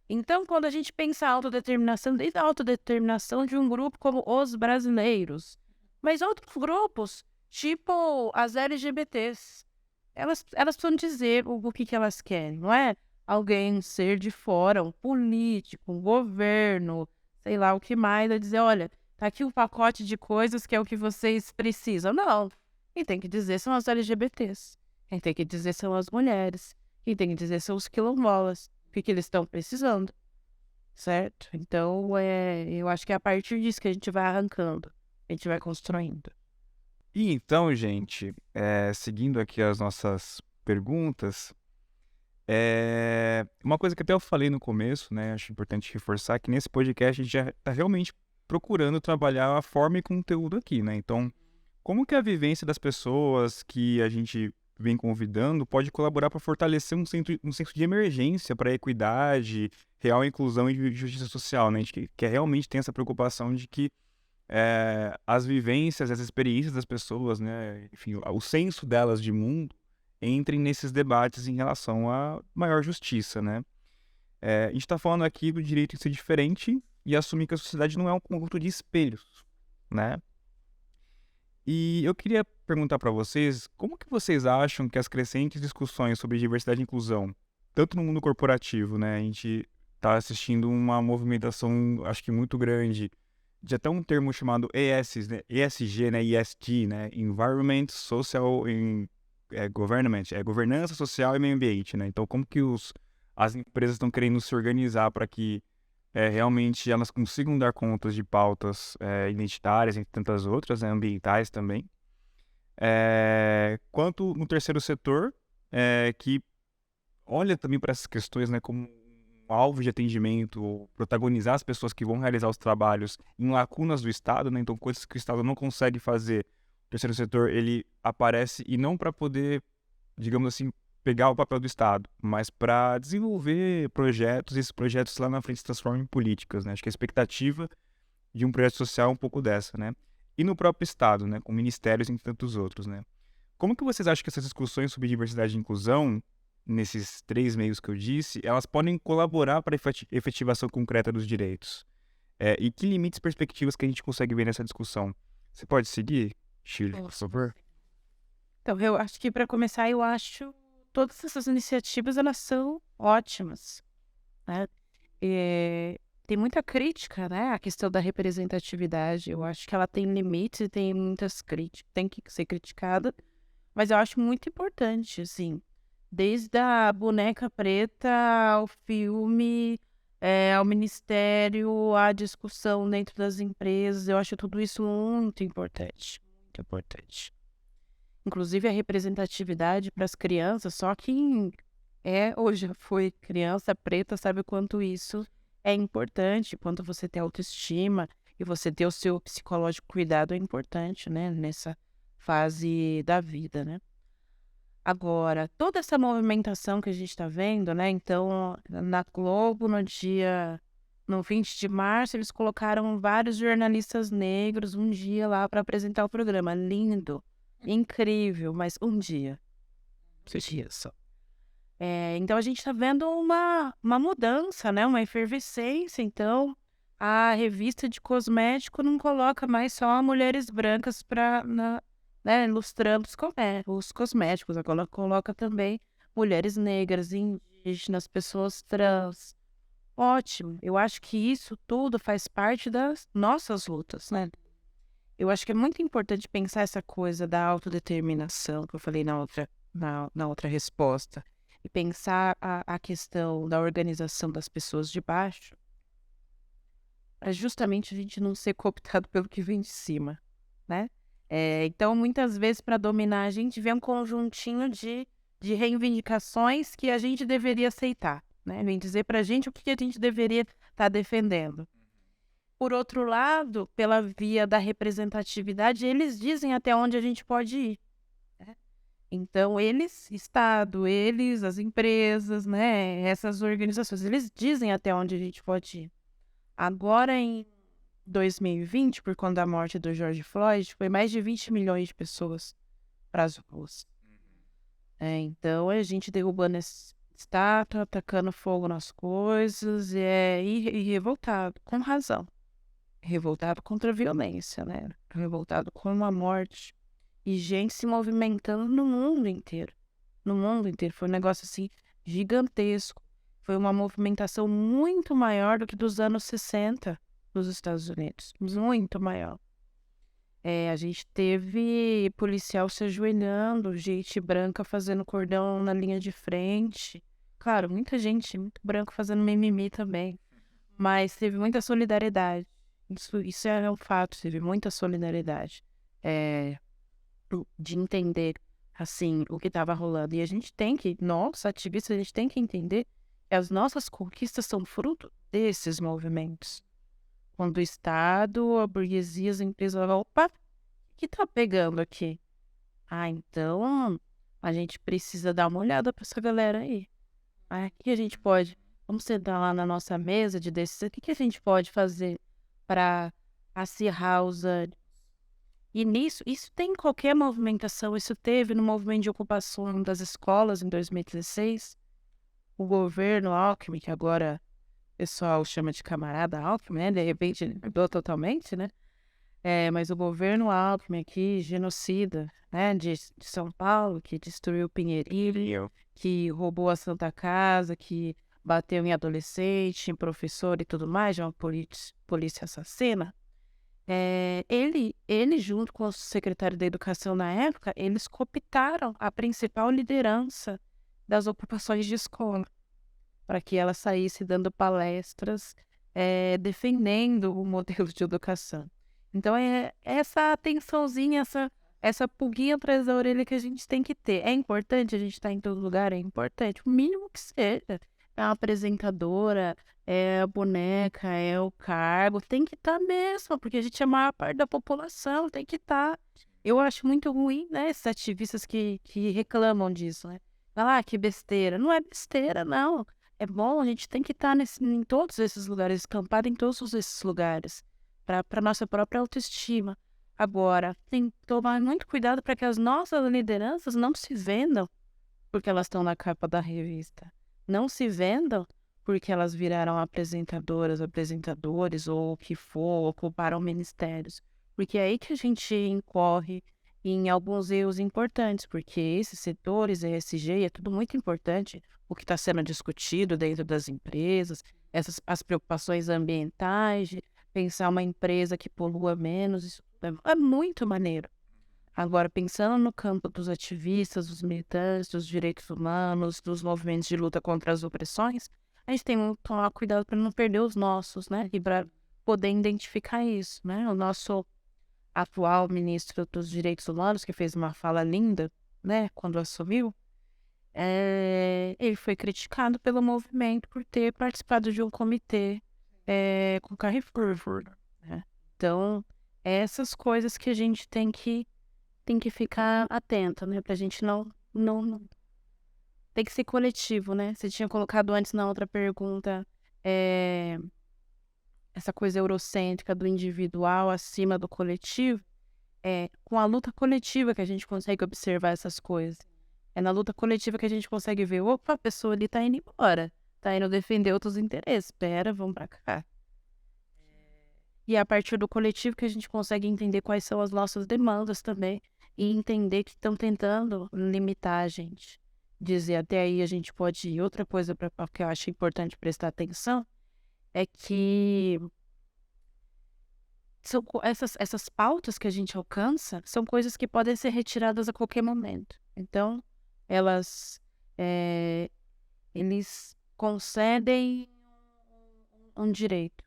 Então, quando a gente pensa a autodeterminação, desde a autodeterminação de um grupo como os brasileiros, mas outros grupos, tipo as LGBTs, elas precisam dizer o que elas querem, não é? Alguém, um ser de fora, um político, um governo, sei lá o que mais, a dizer, olha, tá aqui um pacote de coisas que é o que vocês precisam. Não. Quem tem que dizer são as LGBTs. Quem tem que dizer são as mulheres. Quem tem que dizer são os quilombolas. O que eles estão precisando. Certo? Então, eu acho que é a partir disso que a gente vai arrancando. A gente vai construindo. E então, gente, seguindo aqui as nossas perguntas, uma coisa que até eu falei no começo, né, acho importante reforçar que nesse podcast a gente já está realmente procurando trabalhar a forma e conteúdo aqui, né? Então, como que a vivência das pessoas que a gente vem convidando pode colaborar para fortalecer um senso de emergência para a equidade, real inclusão e justiça social, né? A gente quer realmente ter essa preocupação de que as vivências, as experiências das pessoas, né, enfim, o senso delas de mundo entrem nesses debates em relação à maior justiça, né? A gente está falando aqui do direito de ser diferente e assumir que a sociedade não é um conjunto de espelhos, né? E eu queria perguntar para vocês, como que vocês acham que as crescentes discussões sobre diversidade e inclusão, tanto no mundo corporativo, né, a gente está assistindo uma movimentação, acho que muito grande, de até um termo chamado ESG, né, ESG, né, Environment, Social and Government, governança social e meio ambiente, né? Então, como que as empresas estão querendo se organizar para que realmente elas consigam dar contas de pautas identitárias, entre tantas outras, né, ambientais também, quanto no terceiro setor, que olha também para essas questões, né, como um alvo de atendimento, ou protagonizar as pessoas que vão realizar os trabalhos em lacunas do Estado, né? Então, coisas que o Estado não consegue fazer, o terceiro setor, ele aparece, e não para poder, digamos assim, pegar o papel do Estado, mas para desenvolver projetos, e esses projetos lá na frente se transformam em políticas, né? Acho que a expectativa de um projeto social é um pouco dessa, né? E no próprio Estado, né? Com ministérios e tantos outros, né? Como que vocês acham que essas discussões sobre diversidade e inclusão, nesses 3 meios que eu disse, elas podem colaborar para a efetivação concreta dos direitos? E que limites e perspectivas que a gente consegue ver nessa discussão? Você pode seguir, Shirley, por favor? Então, eu acho que para começar, eu acho todas essas iniciativas, elas são ótimas, né? Tem muita crítica, né? A questão da representatividade. Eu acho que ela tem limites e tem muitas críticas, tem que ser criticada, mas eu acho muito importante, assim, desde a boneca preta ao filme, ao ministério, à discussão dentro das empresas. Eu acho tudo isso muito importante, muito importante. Inclusive a representatividade para as crianças, só quem ou já foi criança preta sabe o quanto isso é importante, quanto você ter autoestima e você ter o seu psicológico cuidado é importante, né, nessa fase da vida, né? Agora, toda essa movimentação que a gente está vendo, né? Então, na Globo, no 20 de março, eles colocaram vários jornalistas negros um dia lá para apresentar o programa. Lindo, incrível, mas um dia. Só. Então, a gente está vendo uma mudança, né? Uma efervescência. Então, a revista de cosmético não coloca mais só mulheres brancas né, ilustrando os cosméticos. Agora coloca também mulheres negras, indígenas, pessoas trans. Ótimo. Eu acho que isso tudo faz parte das nossas lutas, né? Eu acho que é muito importante pensar essa coisa da autodeterminação que eu falei na outra resposta. E pensar a questão da organização das pessoas de baixo, é justamente a gente não ser cooptado pelo que vem de cima, né? Então, muitas vezes, para dominar a gente, vem um conjuntinho de reivindicações que a gente deveria aceitar, né? Vem dizer para a gente o que a gente deveria estar defendendo. Por outro lado, pela via da representatividade, eles dizem até onde a gente pode ir. Então, Estado, as empresas, né, essas organizações, eles dizem até onde a gente pode ir. Agora, em 2020, por conta da morte do George Floyd, foi mais de 20 milhões de pessoas para as ruas. Então, a gente derrubando essa estátua, atacando fogo nas coisas, e revoltado, com razão. Revoltado contra a violência, né? Revoltado com a morte. E gente se movimentando no mundo inteiro. No mundo inteiro. Foi um negócio, assim, gigantesco. Foi uma movimentação muito maior do que dos anos 60 nos Estados Unidos. Muito maior. A gente teve policial se ajoelhando, gente branca fazendo cordão na linha de frente. Claro, muita gente, muito branco fazendo mimimi também. Mas teve muita solidariedade. Isso é um fato, teve muita solidariedade. De entender, assim, o que estava rolando. E a gente tem que, nós, ativistas, a gente tem que entender que as nossas conquistas são fruto desses movimentos. Quando o Estado, a burguesia, as empresas falam, opa, o que tá pegando aqui? Então, a gente precisa dar uma olhada para essa galera aí. O que a gente pode, vamos sentar lá na nossa mesa de decisão, o que a gente pode fazer para acirrar os ânimos? E nisso, isso tem em qualquer movimentação, isso teve no movimento de ocupação das escolas em 2016. O governo Alckmin, que agora o pessoal chama de camarada Alckmin, né? De repente ele mudou totalmente, né? Mas o governo Alckmin aqui, genocida, né? De São Paulo, que destruiu o Pinheirinho, que roubou a Santa Casa, que bateu em adolescente, em professor e tudo mais, de uma polícia assassina. Ele, junto com o secretário da Educação na época, eles cooptaram a principal liderança das ocupações de escola, para que ela saísse dando palestras, defendendo o modelo de educação. Então, essa atençãozinha, essa pulguinha atrás da orelha que a gente tem que ter. É importante a gente estar em todo lugar? É importante. O mínimo que seja é a apresentadora, é a boneca, é o cargo, tem que estar mesmo, porque a gente é a maior parte da população, tem que estar. Eu acho muito ruim, né, esses ativistas que reclamam disso, né? Ah, que besteira. Não é besteira, não. É bom, a gente tem que estar em todos esses lugares, escampado em todos esses lugares, para nossa própria autoestima. Agora, tem que tomar muito cuidado para que as nossas lideranças não se vendam porque elas estão na capa da revista. Não se vendam porque elas viraram apresentadoras, apresentadores, ou o que for, ocuparam ministérios. Porque é aí que a gente incorre em alguns erros importantes, porque esses setores, ESG, é tudo muito importante, o que está sendo discutido dentro das empresas, as preocupações ambientais, de pensar uma empresa que polua menos, isso é muito maneiro. Agora, pensando no campo dos ativistas, dos militantes, dos direitos humanos, dos movimentos de luta contra as opressões, a gente tem que tomar cuidado para não perder os nossos, né? E para poder identificar isso, né? O nosso atual ministro dos Direitos Humanos, que fez uma fala linda, né? Quando assumiu, ele foi criticado pelo movimento por ter participado de um comitê com Carrefour, né? Então, essas coisas que a gente tem que ficar atento, né? Pra gente não... Tem que ser coletivo, né? Você tinha colocado antes na outra pergunta essa coisa eurocêntrica do individual acima do coletivo. É com a luta coletiva que a gente consegue observar essas coisas. É na luta coletiva que a gente consegue ver, opa, a pessoa ali tá indo embora. Tá indo defender outros interesses. Espera, vamos pra cá. E é a partir do coletivo que a gente consegue entender quais são as nossas demandas também. E entender que estão tentando limitar a gente. Dizer até aí a gente pode ir. Outra coisa que eu acho importante prestar atenção é que essas pautas que a gente alcança são coisas que podem ser retiradas a qualquer momento. Então, eles concedem um direito.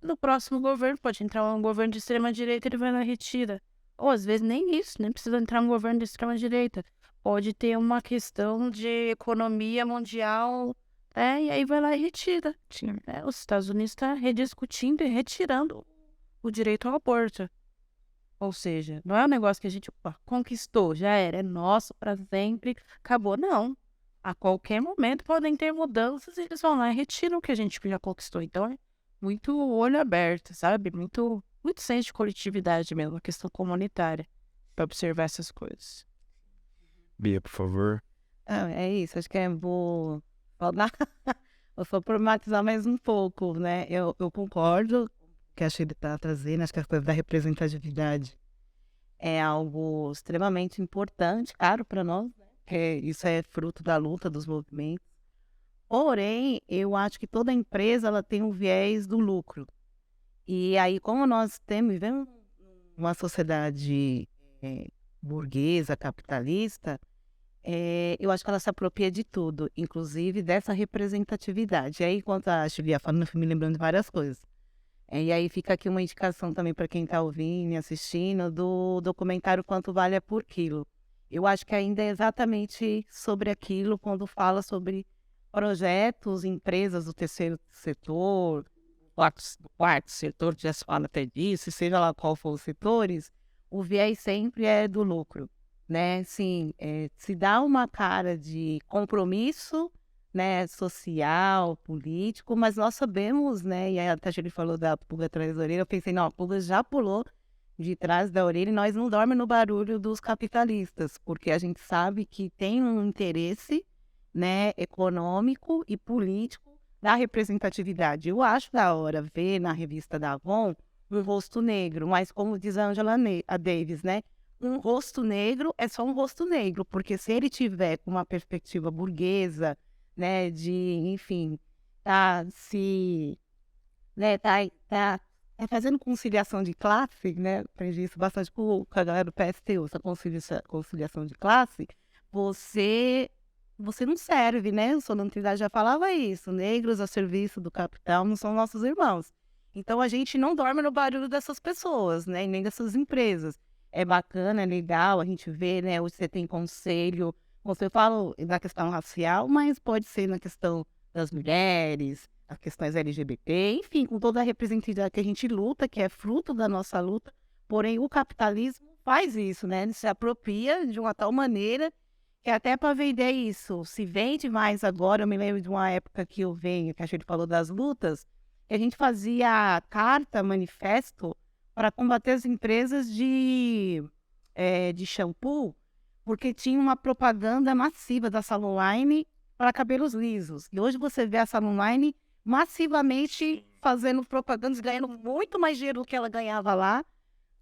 No próximo governo, pode entrar um governo de extrema-direita, ele vai lá e retira. Ou às vezes nem isso, nem precisa entrar um governo de extrema-direita. Pode ter uma questão de economia mundial, e aí vai lá e retira. Os Estados Unidos estão rediscutindo e retirando o direito ao aborto. Ou seja, não é um negócio que a gente conquistou, já era, é nosso para sempre, acabou. Não. A qualquer momento podem ter mudanças e eles vão lá e retiram o que a gente já conquistou. Então, é muito olho aberto, sabe? Muito senso de coletividade mesmo, uma questão comunitária, para observar essas coisas. Bia, por favor. É isso, acho que vou falar, vou só problematizar mais um pouco, né? Eu concordo que a Sheila está trazendo, acho que a coisa da representatividade é algo extremamente importante, claro, para nós, né? Porque isso é fruto da luta dos movimentos. Porém, eu acho que toda empresa ela tem um viés do lucro. E aí, como nós vivemos uma sociedade burguesa, capitalista, eu acho que ela se apropria de tudo, inclusive dessa representatividade. E aí, enquanto a Julia falando, eu fui me lembrando de várias coisas. E aí fica aqui uma indicação também para quem está ouvindo e assistindo do documentário Quanto Vale por Quilo. Eu acho que ainda é exatamente sobre aquilo quando fala sobre projetos, empresas do terceiro setor, quarto setor, que já se fala até disso, seja lá qual for os setores, o viés sempre é do lucro, né? Sim, se dá uma cara de compromisso, né, social, político, mas nós sabemos, né, e aí até ele falou da pulga atrás da orelha, eu pensei, não, a pulga já pulou de trás da orelha e nós não dormimos no barulho dos capitalistas, porque a gente sabe que tem um interesse, né, econômico e político da representatividade. Eu acho da hora ver na revista da Avon um rosto negro, mas como diz a Angela Davis, né, um rosto negro é só um rosto negro, porque se ele tiver com uma perspectiva burguesa, né, enfim, tá fazendo conciliação de classe, né, aprendi isso bastante com a galera do PSTU, essa conciliação de classe, você não serve, né, o Solano Trindade já falava isso, negros a serviço do capital não são nossos irmãos. Então a gente não dorme no barulho dessas pessoas, né, nem dessas empresas. É bacana, é legal, a gente vê, né, hoje você tem conselho, você fala da questão racial, mas pode ser na questão das mulheres, as questões LGBT, enfim, com toda a representatividade que a gente luta, que é fruto da nossa luta. Porém, o capitalismo faz isso, né? Ele se apropria de uma tal maneira que até para vender isso se vende mais agora. Eu me lembro de uma época que eu venho, que a gente falou das lutas, que a gente fazia carta, manifesto para combater as empresas de shampoo, porque tinha uma propaganda massiva da Salon Line para cabelos lisos. E hoje você vê a Salon Line massivamente fazendo propagandas, ganhando muito mais dinheiro do que ela ganhava lá,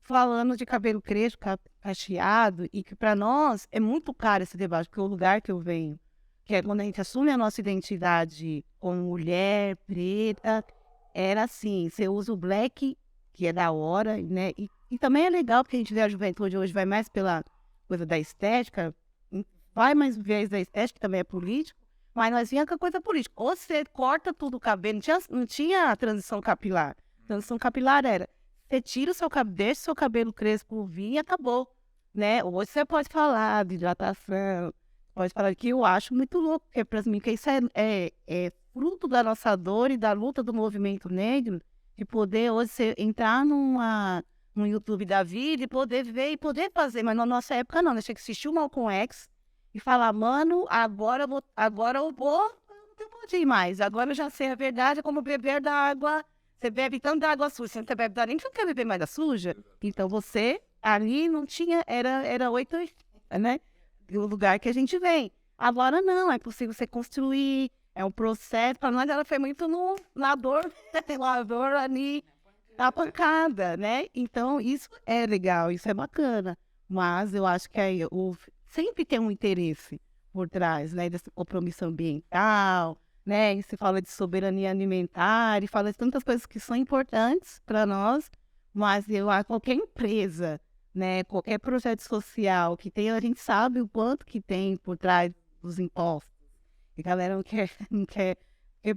falando de cabelo crespo, cacheado, e que para nós é muito caro esse debate, porque o lugar que eu venho, que é quando a gente assume a nossa identidade como mulher, preta, era assim, você usa o black, que é da hora, né? E também é legal, porque a gente vê a juventude hoje vai mais pela coisa da estética, vai mais viés da estética, que também é político, mas nós vinha com a coisa política. Ou você corta tudo o cabelo, não tinha transição capilar. Transição capilar era, você tira o seu cabelo, deixa o seu cabelo crespo vir e acabou, né? Hoje você pode falar de hidratação, pode falar que eu acho muito louco, porque para mim que isso é fruto da nossa dor e da luta do movimento negro, de poder hoje você entrar no YouTube da vida e poder ver e poder fazer. Mas na nossa época não, nós tinha que assistir o Malcolm X e falar, mano, agora eu vou, não tem onde ir mais. Agora eu já sei a verdade, é como beber da água. Você bebe tanto da água suja, você não bebe da nem que você quer beber mais da suja. Então você, ali não tinha, era 8, né? O lugar que a gente vem. Agora não, é possível você construir, é um processo. Para nós ela foi muito na dor, na dor ali, na pancada, né? Então isso é legal, isso é bacana. Mas eu acho que aí sempre tem um interesse por trás, né? Desse compromisso ambiental, né? E se fala de soberania alimentar, e fala de tantas coisas que são importantes para nós, mas eu acho que qualquer empresa, né? Qualquer projeto social que tem, a gente sabe o quanto que tem por trás dos impostos. E a galera não quer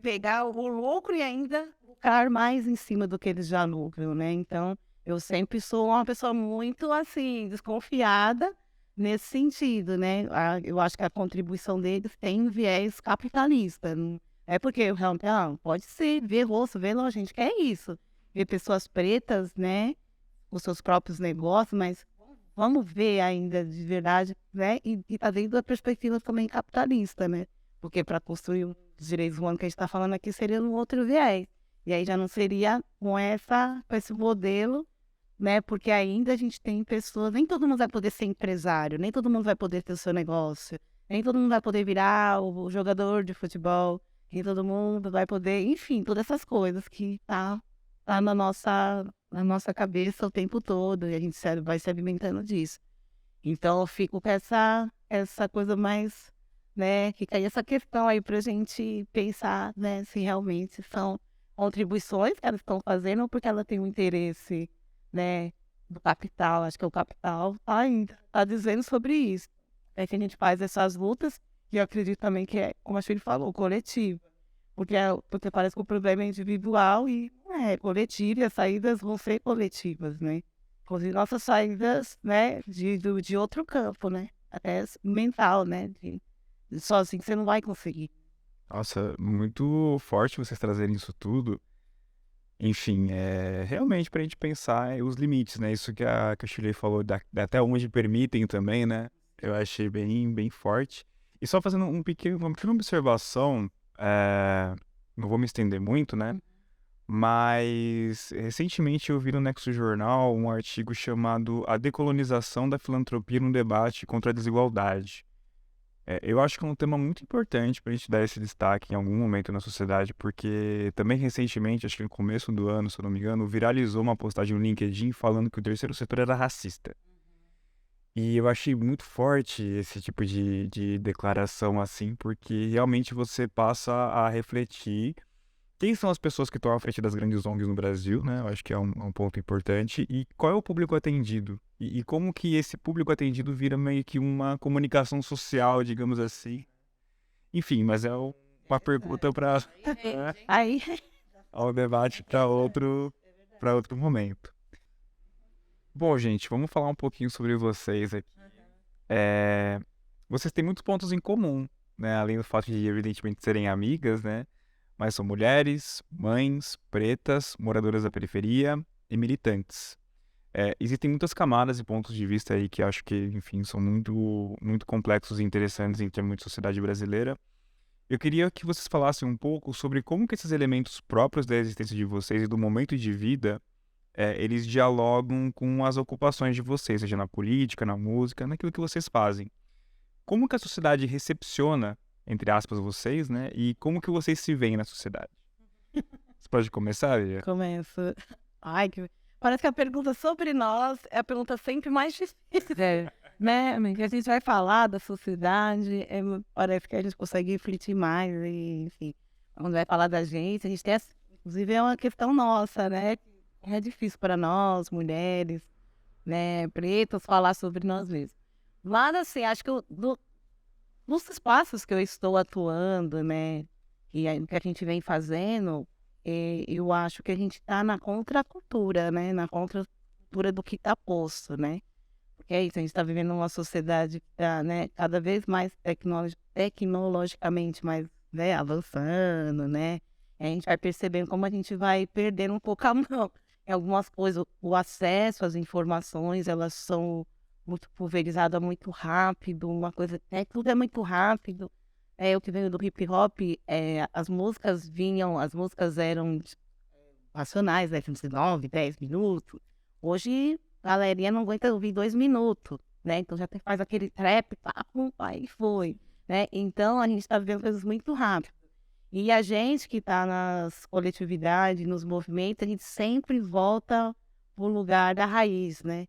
pegar o lucro e ainda lucrar mais em cima do que eles já lucram, né? Então, eu sempre sou uma pessoa muito, assim, desconfiada nesse sentido, né? Eu acho que a contribuição deles tem um viés capitalista. Não é porque realmente, pode ser, ver rosto, ver não, a gente quer isso. Ver pessoas pretas, né? Os seus próprios negócios, mas vamos ver ainda de verdade, né? E tá dentro da perspectiva também capitalista, né? Porque para construir os direitos humanos que a gente está falando aqui seria um outro viés. E aí já não seria com esse modelo, né? Porque ainda a gente tem pessoas, nem todo mundo vai poder ser empresário, nem todo mundo vai poder ter o seu negócio, nem todo mundo vai poder virar o jogador de futebol, nem todo mundo vai poder, enfim, todas essas coisas que tá na nossa cabeça o tempo todo, e a gente vai se alimentando disso. Então eu fico com essa coisa mais, né, fica aí essa questão aí pra gente pensar, né, se realmente são contribuições que elas estão fazendo ou porque ela tem um interesse, né, do capital. Acho que o capital tá dizendo sobre isso. É que a gente faz essas lutas, e eu acredito também que é, como a gente falou, coletivo. Porque parece que o problema é individual e não é coletivo, e as saídas vão ser coletivas, né? Inclusive nossas saídas, né, de outro campo, né? Até mental, né? Sozinho você não vai conseguir. Nossa, muito forte vocês trazerem isso tudo. Enfim, realmente para a gente pensar os limites, né? Isso que a Shirley falou, até onde permitem também, né? Eu achei bem, bem forte. E só fazendo uma pequena observação, não vou me estender muito, né? Mas recentemente eu vi no Nexo Jornal um artigo chamado A Decolonização da Filantropia no Debate contra a Desigualdade. Eu acho que é um tema muito importante para a gente dar esse destaque em algum momento na sociedade, porque também recentemente, acho que no começo do ano, se eu não me engano, viralizou uma postagem no LinkedIn falando que o terceiro setor era racista. E eu achei muito forte esse tipo de declaração assim, porque realmente você passa a refletir quem são as pessoas que estão à frente das grandes ONGs no Brasil, né? Eu acho que é um ponto importante. E qual é o público atendido? E como que esse público atendido vira meio que uma comunicação social, digamos assim. Enfim, mas é uma pergunta para Aí, ao debate para outro momento. Bom, gente, vamos falar um pouquinho sobre vocês aqui. Vocês têm muitos pontos em comum, né? Além do fato de, evidentemente, serem amigas, né? Mas são mulheres, mães, pretas, moradoras da periferia e militantes. Existem muitas camadas e pontos de vista aí que acho que, enfim, são muito, muito complexos e interessantes em termos de sociedade brasileira. Eu queria que vocês falassem um pouco sobre como que esses elementos próprios da existência de vocês e do momento de vida, eles dialogam com as ocupações de vocês, seja na política, na música, naquilo que vocês fazem. Como que a sociedade recepciona, entre aspas, vocês, né? E como que vocês se veem na sociedade? Você pode começar, Lia? Começo. Ai, parece que a pergunta sobre nós é a pergunta sempre mais difícil, né? Porque a gente vai falar da sociedade, parece que a gente consegue refletir mais, e, enfim. Quando vai falar da gente, a gente tem, inclusive, é uma questão nossa, né? É difícil para nós, mulheres, né, pretas, falar sobre nós mesmos. Mas, assim, acho que nos espaços que eu estou atuando, né, e que a gente vem fazendo, eu acho que a gente está na contracultura, né, na contracultura do que está posto, né. Porque é isso, a gente está vivendo uma sociedade que está, né, cada vez mais tecnologicamente mais, né, avançando, né. A gente vai percebendo como a gente vai perdendo um pouco a mão. Em algumas coisas, o acesso às informações, elas são muito pulverizadas muito rápido, uma coisa, tudo é muito rápido. Eu que venho do hip hop, as músicas eram racionais, né, de 9, 10 minutos. Hoje, a galerinha não aguenta ouvir 2 minutos, né, então já faz aquele trap, pá, pum, pá, e foi, né. Então a gente está vivendo coisas muito rápido. E a gente que está nas coletividades, nos movimentos, a gente sempre volta pro lugar da raiz, né.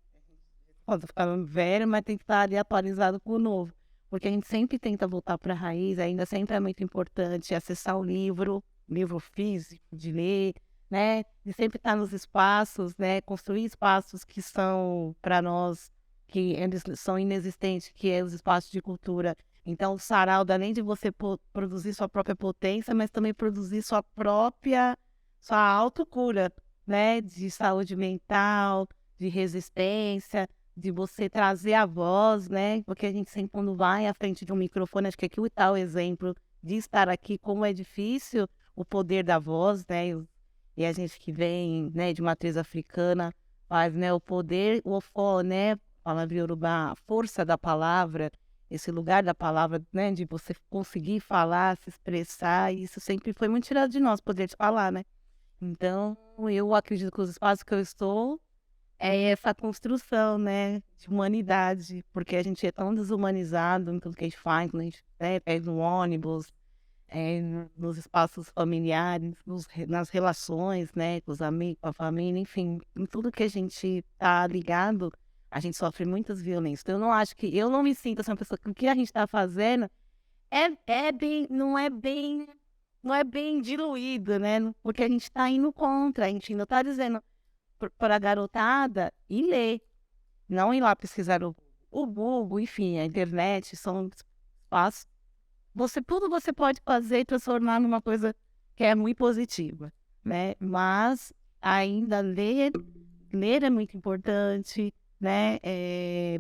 Tô ficando velho, mas tem que estar ali atualizado com o novo. Porque a gente sempre tenta voltar para a raiz, ainda sempre é muito importante acessar o livro físico, de ler, né, e sempre estar nos espaços, né, construir espaços que são, para nós, que eles são inexistentes, que é os espaços de cultura. Então, o sarau, além de você produzir sua própria potência, mas também produzir sua autocura, né, de saúde mental, de resistência, de você trazer a voz, né, porque a gente sempre, quando vai à frente de um microfone, acho que aqui está o exemplo de estar aqui, como é difícil o poder da voz, né, e a gente que vem, né, de matriz africana, faz, né, o poder, o ofó, né, palavra iorubá, a força da palavra, esse lugar da palavra, né, de você conseguir falar, se expressar, e isso sempre foi muito tirado de nós, poder de falar, né. Então, eu acredito que os espaços que eu estou é essa construção, né, de humanidade, porque a gente é tão desumanizado em tudo que a gente faz, quando a gente, né, pega no ônibus, nos espaços familiares, nas relações, né, com os amigos, com a família, enfim, em tudo que a gente tá ligado, a gente sofre muitas violências. Então, eu não me sinto assim, uma pessoa que o que a gente está fazendo não é bem diluído, né? Porque a gente está indo contra, a gente ainda está dizendo para a garotada ir ler, não ir lá pesquisar o Google, enfim, a internet, são espaços. Tudo você pode fazer e transformar numa coisa que é muito positiva, né? Mas ainda ler é muito importante, né?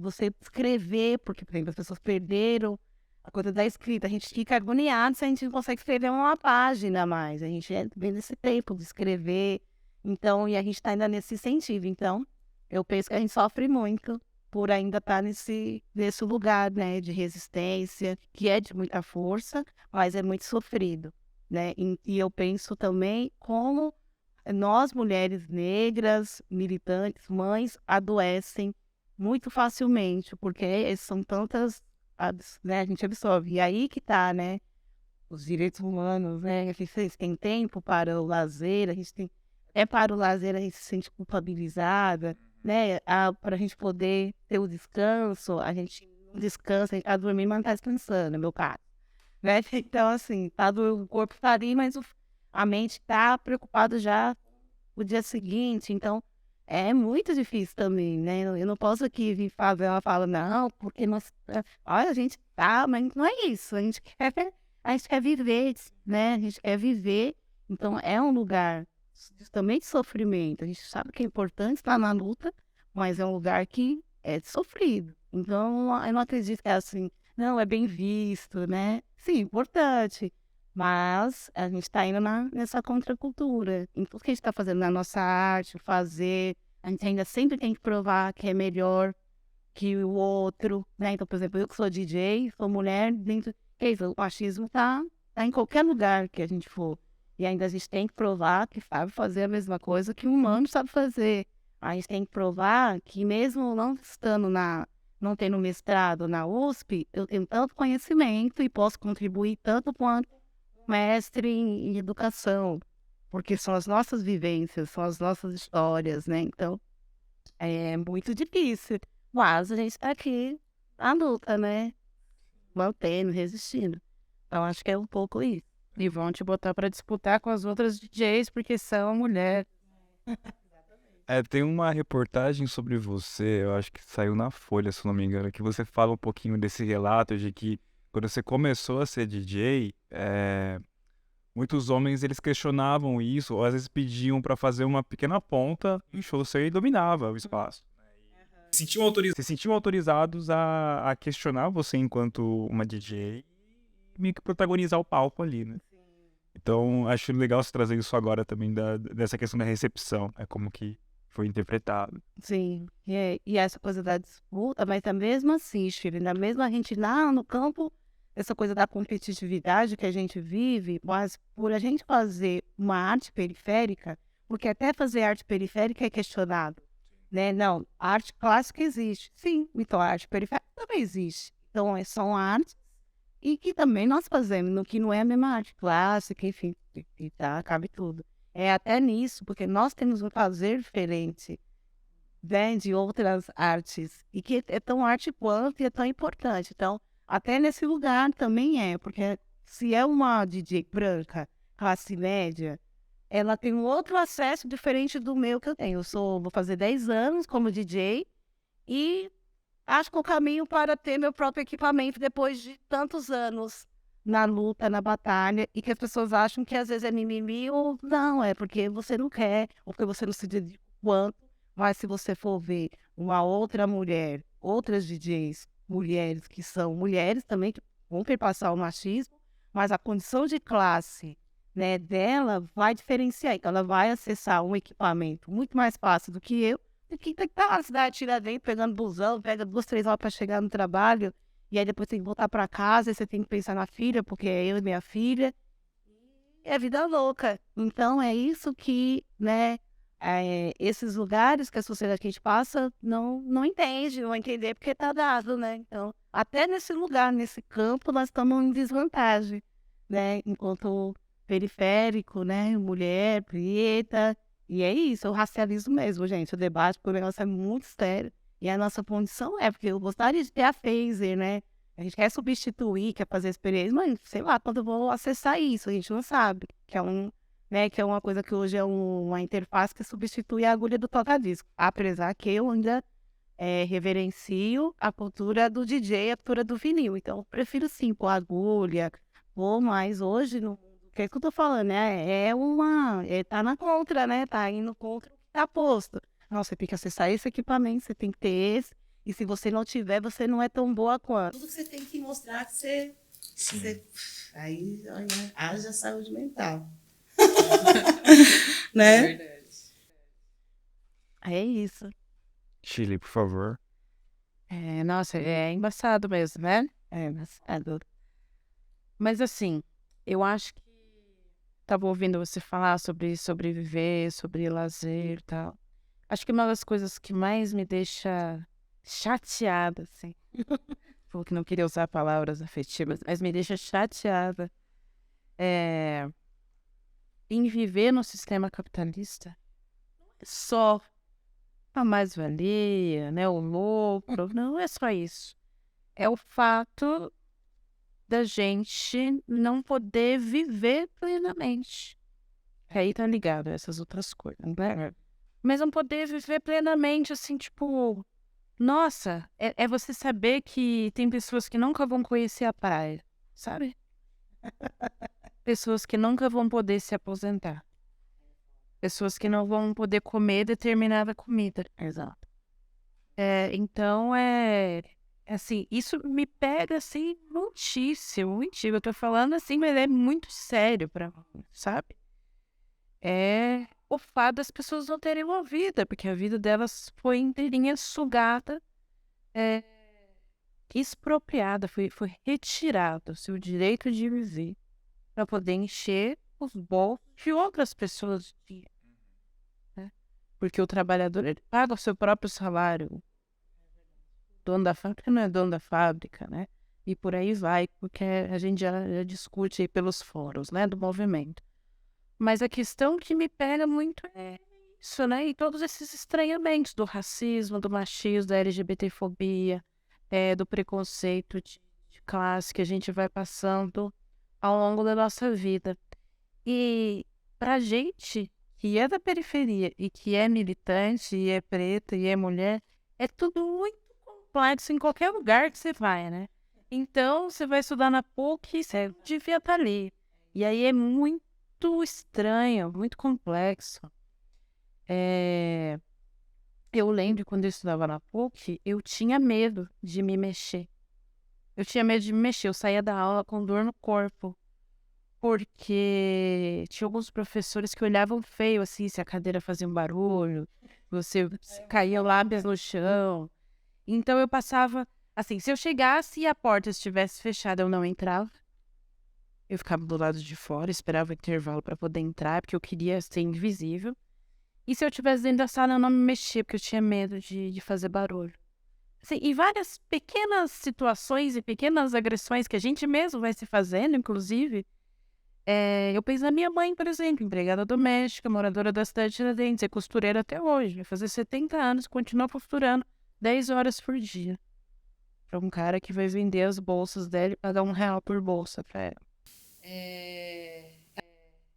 Você escrever, porque, por exemplo, as pessoas perderam a coisa da escrita. A gente fica agoniado se a gente não consegue escrever uma página a mais. A gente vem nesse tempo de escrever, então, e a gente está ainda nesse incentivo. Então, eu penso que a gente sofre muito por ainda estar nesse lugar, né, de resistência, que é de muita força, mas é muito sofrido, né? E eu penso também como nós, mulheres negras, militantes, mães, adoecem muito facilmente, porque são tantas, né, a gente absorve. E aí que tá, né, os direitos humanos, né, a gente tem tempo para o lazer, a gente tem, para o lazer a gente se sente culpabilizada, né, para a gente poder ter o descanso, a gente não descansa, a gente tá dormindo, mas não tá descansando, meu caso, né? Então, assim, o corpo tá ali, mas a mente tá preocupada já o dia seguinte, então é muito difícil também, né? Eu não posso aqui vir fazer uma fala, não, porque nós, olha, a gente tá, mas não é isso, a gente quer viver, né? A gente quer viver, então é um lugar também de sofrimento. A gente sabe que é importante estar na luta, mas é um lugar que é sofrido. Então, eu não acredito que é assim, não, é bem visto, né? sim, importante. Mas a gente está indo nessa contracultura. Em tudo que a gente está fazendo na nossa arte, a gente ainda sempre tem que provar que é melhor que o outro, né? Então, por exemplo, eu que sou DJ, sou mulher, que é isso, o machismo tá em qualquer lugar que a gente for. E ainda a gente tem que provar que sabe fazer a mesma coisa que um humano sabe fazer. A gente tem que provar que mesmo não tendo mestrado na USP, eu tenho tanto conhecimento e posso contribuir tanto quanto mestre em educação, porque são as nossas vivências, são as nossas histórias, né? Então, é muito difícil. Mas a gente está aqui na luta, né? Mantendo, resistindo. Então, acho que é um pouco isso. E vão te botar pra disputar com as outras DJs porque são mulher. Tem uma reportagem sobre você, eu acho que saiu na Folha, se não me engano, que você fala um pouquinho desse relato de que quando você começou a ser DJ, muitos homens eles questionavam isso, ou às vezes pediam para fazer uma pequena ponta em show seu e dominava o espaço. Se sentiam autorizados a questionar você enquanto uma DJ e meio que protagonizar o palco ali, né? Então, acho legal você trazer isso agora também, dessa questão da recepção, como que foi interpretado. Sim, e essa coisa da disputa, mas da mesma assim, Shirley, da mesma a gente lá no campo, essa coisa da competitividade que a gente vive, mas por a gente fazer uma arte periférica, porque até fazer arte periférica é questionado, né? Não, a arte clássica existe, sim, então a arte periférica também existe. Então, são artes e que também nós fazemos, no que não é a mesma arte clássica, enfim, e tá, cabe tudo. É até nisso, porque nós temos um fazer diferente, né, de outras artes, e que é tão arte quanto e é tão importante. Então, até nesse lugar também porque se é uma DJ branca, classe média, ela tem um outro acesso diferente do meu que eu tenho. Vou fazer 10 anos como DJ e acho que o caminho para ter meu próprio equipamento depois de tantos anos na luta, na batalha, e que as pessoas acham que às vezes é mimimi ou não, é porque você não quer, ou porque você não se dedica o quanto. Mas se você for ver uma outra mulher, outras DJs, mulheres que são mulheres também, que vão perpassar o machismo, mas a condição de classe, né, dela vai diferenciar. Então ela vai acessar um equipamento muito mais fácil do que eu, do que tem que estar na cidade, Tiradentes, pegando busão, pega 2, 3 horas para chegar no trabalho, e aí depois tem que voltar para casa, e você tem que pensar na filha, porque é eu e minha filha. É vida louca. Então é isso que, né, esses lugares que a sociedade que a gente passa não entende, não vai entender porque tá dado, né? Então, até nesse lugar, nesse campo, nós estamos em desvantagem, né? Enquanto periférico, né? Mulher, preta. E é isso, o racialismo mesmo, gente. O debate, o negócio é muito sério. E a nossa condição porque eu gostaria de ter a phaser, né? A gente quer substituir, quer fazer experiência, mas sei lá quando eu vou acessar isso, a gente não sabe. Que é uma coisa que hoje é uma interface que substitui a agulha do toca-disco. Apesar que eu ainda reverencio a cultura do DJ, a cultura do vinil. Então, eu prefiro sim pôr agulha, mas hoje, o que é que eu tô falando, né? Tá na contra, né? Tá indo contra o que tá posto. Não, você tem que acessar esse equipamento, você tem que ter esse. E se você não tiver, você não é tão boa quanto. Tudo que você tem que mostrar que você aí, olha, haja saúde mental. Né? É verdade. É isso. Chile, por favor. Nossa, é embaçado mesmo, né? É embaçado. Mas assim, eu acho que estava ouvindo você falar sobre sobreviver, sobre lazer e tal. Acho que uma das coisas que mais me deixa chateada, assim, falou que não queria usar palavras afetivas, mas me deixa chateada em viver no sistema capitalista. Só a mais-valia, né, o lucro, não é só isso. É o fato da gente não poder viver plenamente. Aí tá ligado a essas outras coisas, né? Mas não poder viver plenamente, assim, tipo... Nossa, é você saber que tem pessoas que nunca vão conhecer a praia, sabe? Pessoas que nunca vão poder se aposentar. Pessoas que não vão poder comer determinada comida. Exato. Então, é assim, isso me pega, assim, muitíssimo, muitíssimo. Eu tô falando assim, mas é muito sério pra mim, sabe? É o fato das pessoas não terem uma vida, porque a vida delas foi inteirinha sugada, é, expropriada, foi retirado o seu direito de viver para poder encher os bolsos de outras pessoas de dinheiro, né? Porque o trabalhador, ele paga o seu próprio salário. O dono da fábrica não é dono da fábrica, né? E por aí vai, porque a gente já discute aí pelos fóruns, né, do movimento. Mas a questão que me pega muito é isso, né? E todos esses estranhamentos do racismo, do machismo, da LGBTfobia, do preconceito de classe que a gente vai passando ao longo da nossa vida. E pra gente que é da periferia e que é militante, e é preta, e é mulher, é tudo muito complexo em qualquer lugar que você vai, né? Então, você vai estudar na PUC, você devia estar ali. E aí é muito estranho, muito complexo. Eu lembro quando eu estudava na PUC, eu tinha medo de me mexer. Eu tinha medo de me mexer, eu saía da aula com dor no corpo. Porque tinha alguns professores que olhavam feio, assim, se a cadeira fazia um barulho, você caía lábios no chão. Então eu passava, assim, se eu chegasse e a porta estivesse fechada, eu não entrava. Eu ficava do lado de fora, esperava o intervalo para poder entrar, porque eu queria ser invisível. E se eu estivesse dentro da sala, eu não me mexia, porque eu tinha medo de fazer barulho. Assim, e várias pequenas situações e pequenas agressões que a gente mesmo vai se fazendo, inclusive. Eu penso na minha mãe, por exemplo, empregada doméstica, moradora da cidade de Tiradentes, é costureira até hoje, vai fazer 70 anos, continua costurando 10 horas por dia. Para um cara que vai vender as bolsas dela e pagar R$ 1 por bolsa para ela.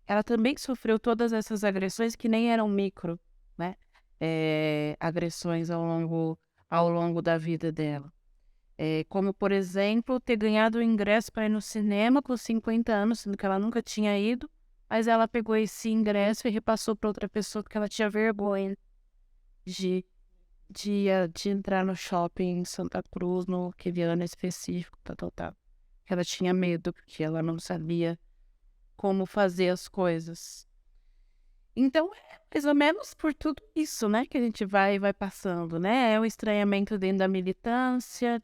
Ela também sofreu todas essas agressões que nem eram micro, né? Agressões ao longo da vida dela. Como, por exemplo, ter ganhado o ingresso para ir no cinema com 50 anos, sendo que ela nunca tinha ido, mas ela pegou esse ingresso e repassou para outra pessoa porque ela tinha vergonha de entrar no shopping em Santa Cruz, no aquele ano específico, tal. Ela tinha medo, porque ela não sabia como fazer as coisas. Então, é mais ou menos por tudo isso, né, que a gente vai passando, né? É o estranhamento dentro da militância,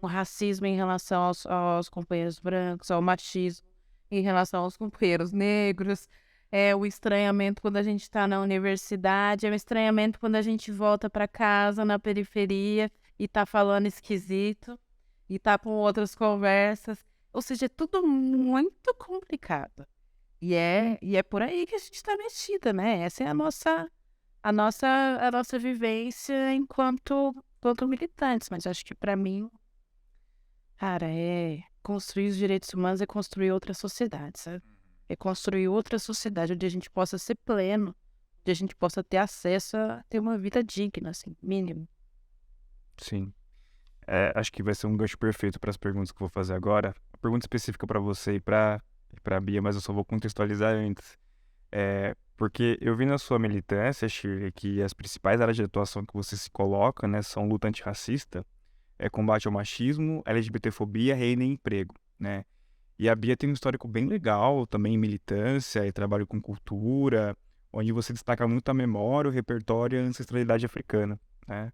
o racismo em relação aos companheiros brancos, ao machismo em relação aos companheiros negros, é o estranhamento quando a gente está na universidade, é o estranhamento quando a gente volta para casa na periferia e tá falando esquisito e tá com outras conversas. Ou seja, é tudo muito complicado. E é por aí que a gente está mexida, né? Essa é a nossa vivência enquanto militantes. Mas acho que para mim, cara, construir os direitos humanos é construir outra sociedade, sabe? É construir outra sociedade onde a gente possa ser pleno, onde a gente possa ter acesso a ter uma vida digna, assim, mínimo. Sim. Acho que vai ser um gancho perfeito para as perguntas que eu vou fazer agora. Uma pergunta específica para você e para a Bia, mas eu só vou contextualizar antes. Porque eu vi na sua militância, Shirley, que as principais áreas de atuação que você se coloca, né, são luta antirracista, combate ao machismo, LGBTfobia, reino e emprego, né? E a Bia tem um histórico bem legal também em militância e trabalho com cultura, onde você destaca muito a memória, o repertório e a ancestralidade africana, né?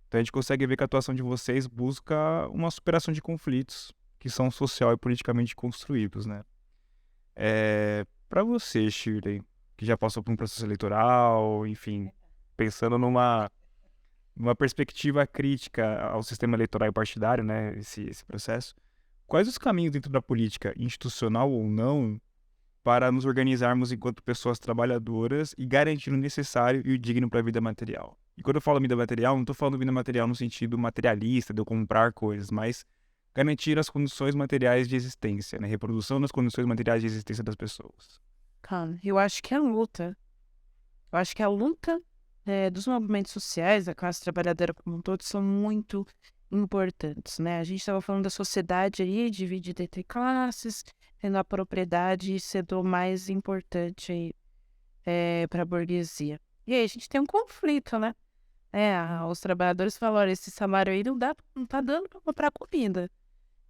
Então a gente consegue ver que a atuação de vocês busca uma superação de conflitos que são social e politicamente construídos, né? Para você, Shirley, que já passou por um processo eleitoral, enfim, pensando numa perspectiva crítica ao sistema eleitoral e partidário, né, esse processo, quais os caminhos dentro da política, institucional ou não, para nos organizarmos enquanto pessoas trabalhadoras e garantir o necessário e o digno para a vida material? E quando eu falo vida material, não estou falando vida material no sentido materialista, de eu comprar coisas, mas garantir as condições materiais de existência, né? Reprodução das condições materiais de existência das pessoas. Cara, eu acho que é a luta. Eu acho que a luta dos movimentos sociais, da classe trabalhadora como um todo, são muito importantes, né? A gente estava falando da sociedade aí, dividida entre classes, tendo a propriedade sendo o mais importante aí para a burguesia. E aí a gente tem um conflito, né? Os trabalhadores falam, olha, esse salário aí não tá dando para comprar comida.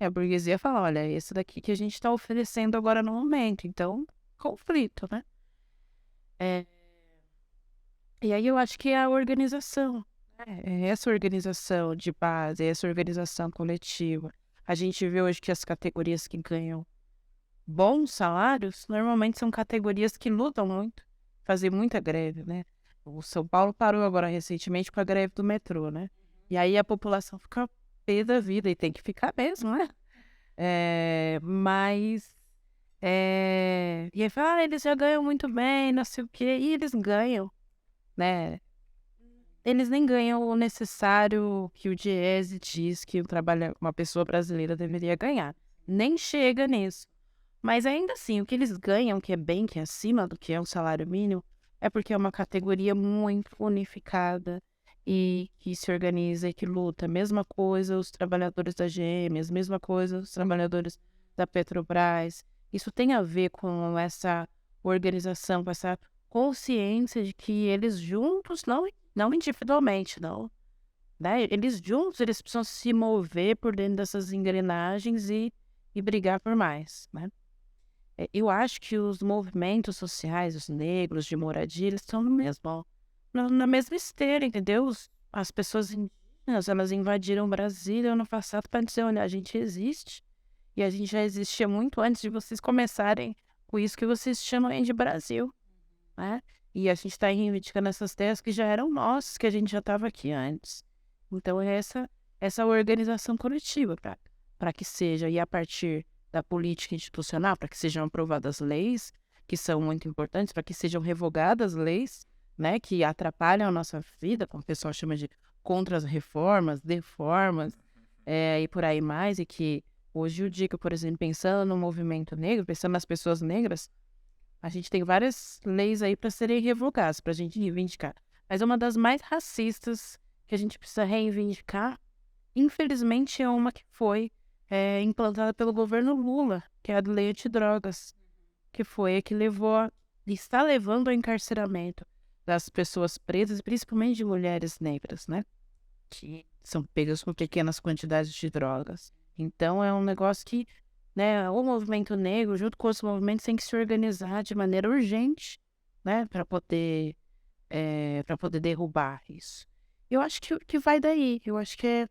A burguesia fala, olha, é esse daqui que a gente está oferecendo agora no momento. Então, conflito, né? E aí eu acho que é a organização, né? É essa organização de base, é essa organização coletiva. A gente vê hoje que as categorias que ganham bons salários, normalmente são categorias que lutam muito, fazem muita greve, né? O São Paulo parou agora recentemente com a greve do metrô, né? E aí a população fica pé da vida, e tem que ficar mesmo, né? E aí fala, eles já ganham muito bem, não sei o quê, e eles ganham, né? Eles nem ganham o necessário que o Diese diz que uma pessoa brasileira deveria ganhar. Nem chega nisso. Mas ainda assim, o que eles ganham, que é bem, que é acima do que é um salário mínimo, é porque é uma categoria muito unificada e que se organiza e que luta. Mesma coisa os trabalhadores da Gêmeas, mesma coisa os trabalhadores da Petrobras. Isso tem a ver com essa organização, com essa consciência de que eles juntos, não individualmente, não, né? Eles juntos, eles precisam se mover por dentro dessas engrenagens e brigar por mais, né? Eu acho que os movimentos sociais, os negros de moradia, eles estão na mesma esteira, entendeu? As pessoas indígenas, elas invadiram o Brasil ano passado para dizer, olha, a gente existe, e a gente já existia muito antes de vocês começarem com isso que vocês chamam aí de Brasil, né? E a gente está reivindicando essas terras que já eram nossas, que a gente já estava aqui antes. Então é essa organização coletiva para que seja, e a partir da política institucional, para que sejam aprovadas leis que são muito importantes, para que sejam revogadas leis, né, que atrapalham a nossa vida, como o pessoal chama de contra-reformas, deformas, e por aí mais, e que hoje eu digo, por exemplo, pensando no movimento negro, pensando nas pessoas negras, a gente tem várias leis aí para serem revogadas, para a gente reivindicar. Mas uma das mais racistas que a gente precisa reivindicar, infelizmente, é uma que foi implantada pelo governo Lula, que é a lei antidrogas, que foi a que está levando ao encarceramento das pessoas presas, principalmente de mulheres negras, né? Que são pegas com pequenas quantidades de drogas. Então, é um negócio que, né, o movimento negro, junto com os movimentos, tem que se organizar de maneira urgente, né, para poder derrubar isso. Eu acho que vai daí. Eu acho que é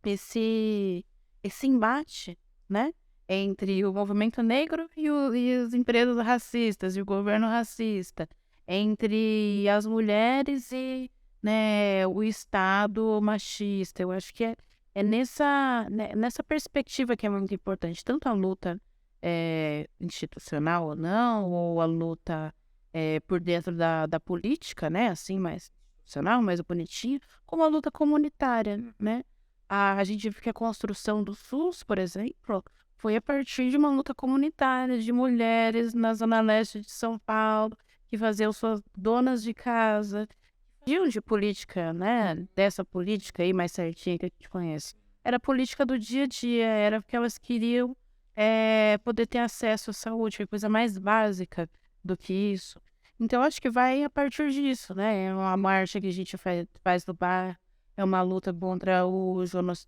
esse embate, né, entre o movimento negro e as empresas racistas e o governo racista, entre as mulheres e, né, o Estado machista. Eu acho que é nessa perspectiva que é muito importante, tanto a luta institucional ou não, ou a luta por dentro da política, né, assim, mais institucional, mais bonitinho, como a luta comunitária, né? A gente vê que a construção do SUS, por exemplo, foi a partir de uma luta comunitária de mulheres na Zona Leste de São Paulo, que faziam suas donas de casa, de política, né? Dessa política aí mais certinha que a gente conhece. Era a política do dia a dia, era porque elas queriam poder ter acesso à saúde, que coisa mais básica do que isso. Então, acho que vai a partir disso, né? É uma marcha que a gente faz no bar, é uma luta contra o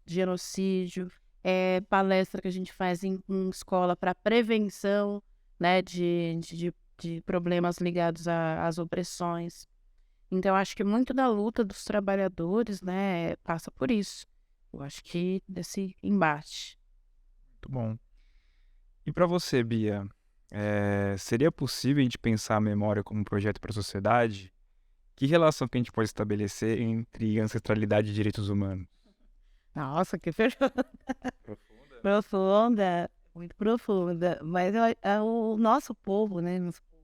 genocídio, é palestra que a gente faz em escola para prevenção, né, de problemas ligados às opressões. Então, acho que muito da luta dos trabalhadores, né, passa por isso. Eu acho que desse embate. Muito bom. E para você, Bia, seria possível a gente pensar a memória como um projeto para a sociedade? Que relação que a gente pode estabelecer entre ancestralidade e direitos humanos? Nossa, que pergunta profunda, muito profunda. Mas o nosso povo, né, nosso povo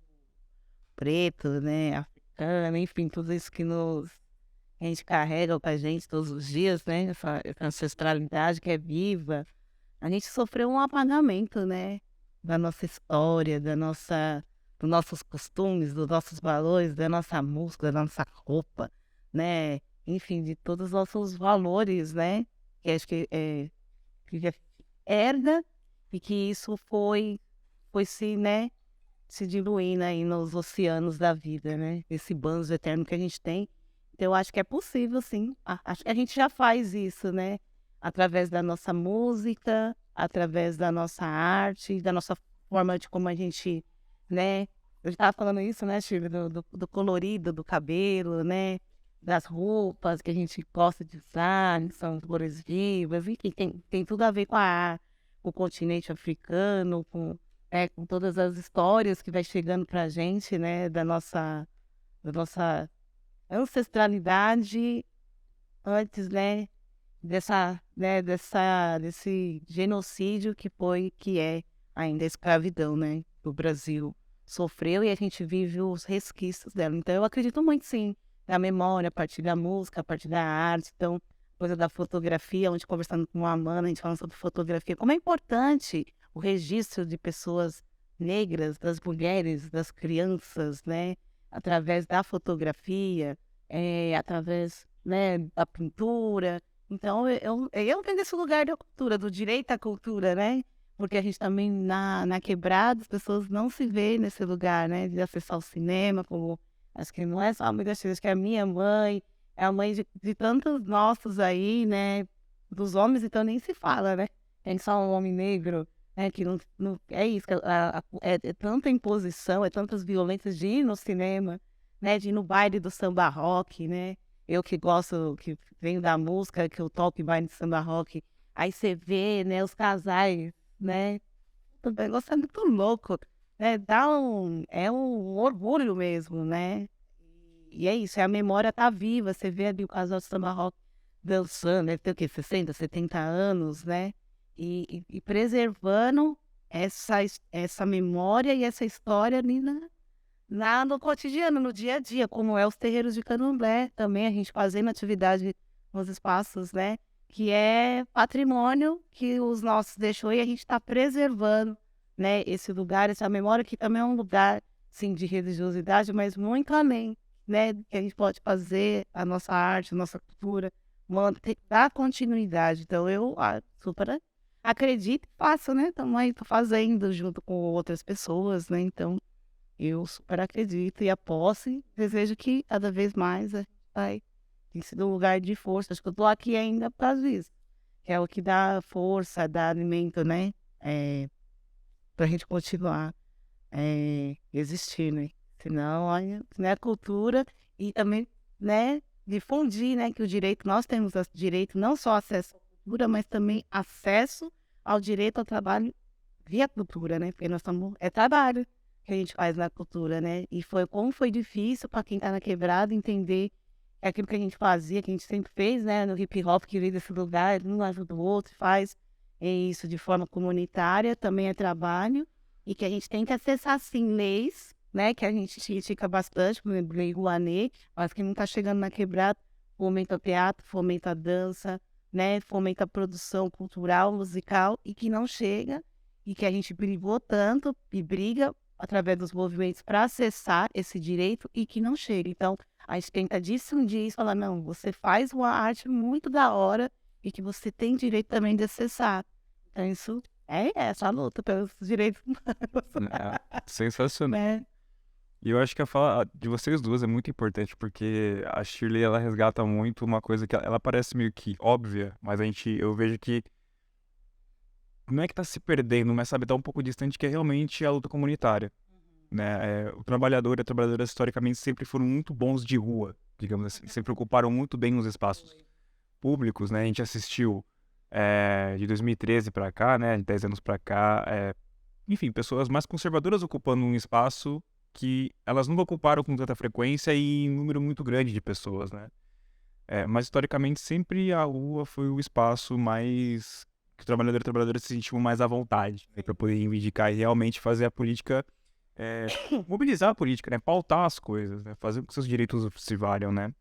preto, né, africano, enfim, tudo isso que a gente carrega com a gente todos os dias, né, essa ancestralidade que é viva, a gente sofreu um apagamento, né, da nossa história, dos nossos costumes, dos nossos valores, da nossa música, da nossa roupa, né? Enfim, de todos os nossos valores, né? Que acho que que herda e que isso foi se diluindo aí nos oceanos da vida, né? Esse banzo eterno que a gente tem Então, eu acho que é possível, sim. Acho que a gente já faz isso, né? Através da nossa música, através da nossa arte, da nossa forma de como a gente, né? Eu estava falando isso, né, Shirley, do colorido do cabelo, né? Das roupas que a gente gosta de usar, que são cores vivas, enfim, tem tudo a ver com o continente africano, com todas as histórias que vai chegando para a gente, né? Da nossa ancestralidade antes, né, desse genocídio que é ainda a escravidão, né, que o Brasil sofreu e a gente vive os resquícios dela. Então, eu acredito muito, sim, na memória, a partir da música, a partir da arte, então, coisa da fotografia, onde conversando com a Amanda, a gente falando sobre fotografia, como é importante o registro de pessoas negras, das mulheres, das crianças, né, através da fotografia, através, né, da pintura. Então, eu venho desse lugar da cultura, do direito à cultura, né? Porque a gente também, na quebrada, as pessoas não se veem nesse lugar, né? De acessar o cinema, como acho que não é só a mãe da Chile, acho que é a minha mãe, é a mãe de tantos nossos aí, né? Dos homens, então nem se fala, né? É só um homem negro, né? Que não é isso, é tanta imposição, é tantas violências de ir no cinema, né? De ir no baile do samba rock, né? Eu que gosto, que venho da música, que eu toco em baile de samba rock, aí você vê, né, os casais, né? O negócio é muito louco, né? É um orgulho mesmo, né? E é isso, a memória tá viva, você vê ali o casal de samba rock dançando, deve ter o quê? 60, 70 anos, né? E preservando essa memória e essa história ali no cotidiano, no dia a dia, como é os terreiros de candomblé, também a gente fazendo atividade nos espaços, né? Que é patrimônio que os nossos deixou e a gente está preservando, né? Esse lugar, essa memória que também é um lugar, sim, de religiosidade, mas muito além, né? Que a gente pode fazer a nossa arte, a nossa cultura, dar continuidade. Então, eu super acredito e faço, né? Estamos aí fazendo junto com outras pessoas, né? Então, eu super acredito e aposto e desejo que cada vez mais a gente vai tem sido um lugar de força. Acho que eu tô aqui ainda por causa disso. Que é o que dá força, dá alimento, né? Pra gente continuar existir, né? Senão, olha, não é cultura e também, né, difundir, né, que o direito, nós temos direito não só acesso à cultura, mas também acesso ao direito ao trabalho via cultura, né? Porque nós estamos, é trabalho que a gente faz na cultura, né? E como foi difícil para quem tá na quebrada entender aquilo que a gente fazia, que a gente sempre fez, né? No hip hop, que veio desse lugar, um ajuda o outro, faz isso de forma comunitária, também é trabalho, e que a gente tem que acessar, sim, leis, né? Que a gente critica bastante, como a Lei Rouanet, mas que não está chegando na quebrada, fomenta o teatro, fomenta a dança, né? Fomenta a produção cultural, musical, e que não chega, e que a gente brigou tanto, e briga através dos movimentos para acessar esse direito, e que não chega. Então, a gente tenta difundir isso, falar, não, você faz uma arte muito da hora e que você tem direito também de acessar. Então, isso é essa a luta pelos direitos humanos. Sensacional. Né? E eu acho que a fala de vocês duas é muito importante, porque a Shirley, ela resgata muito uma coisa que ela parece meio que óbvia, mas eu vejo que não é que tá se perdendo, mas sabe, tá um pouco distante, que é realmente a luta comunitária, né? O trabalhador e a trabalhadora historicamente sempre foram muito bons de rua, digamos assim, sempre ocuparam muito bem os espaços públicos, né? A gente assistiu de 2013 para cá, né, de 10 anos para cá, enfim, pessoas mais conservadoras ocupando um espaço que elas nunca ocuparam com tanta frequência e em um número muito grande de pessoas, né? Mas historicamente sempre a rua foi o espaço mais que o trabalhador e a trabalhadora se sentiam mais à vontade, né, para poder reivindicar e realmente fazer a política, mobilizar a política, né? Pautar as coisas, né? Fazer com que seus direitos se valham, né?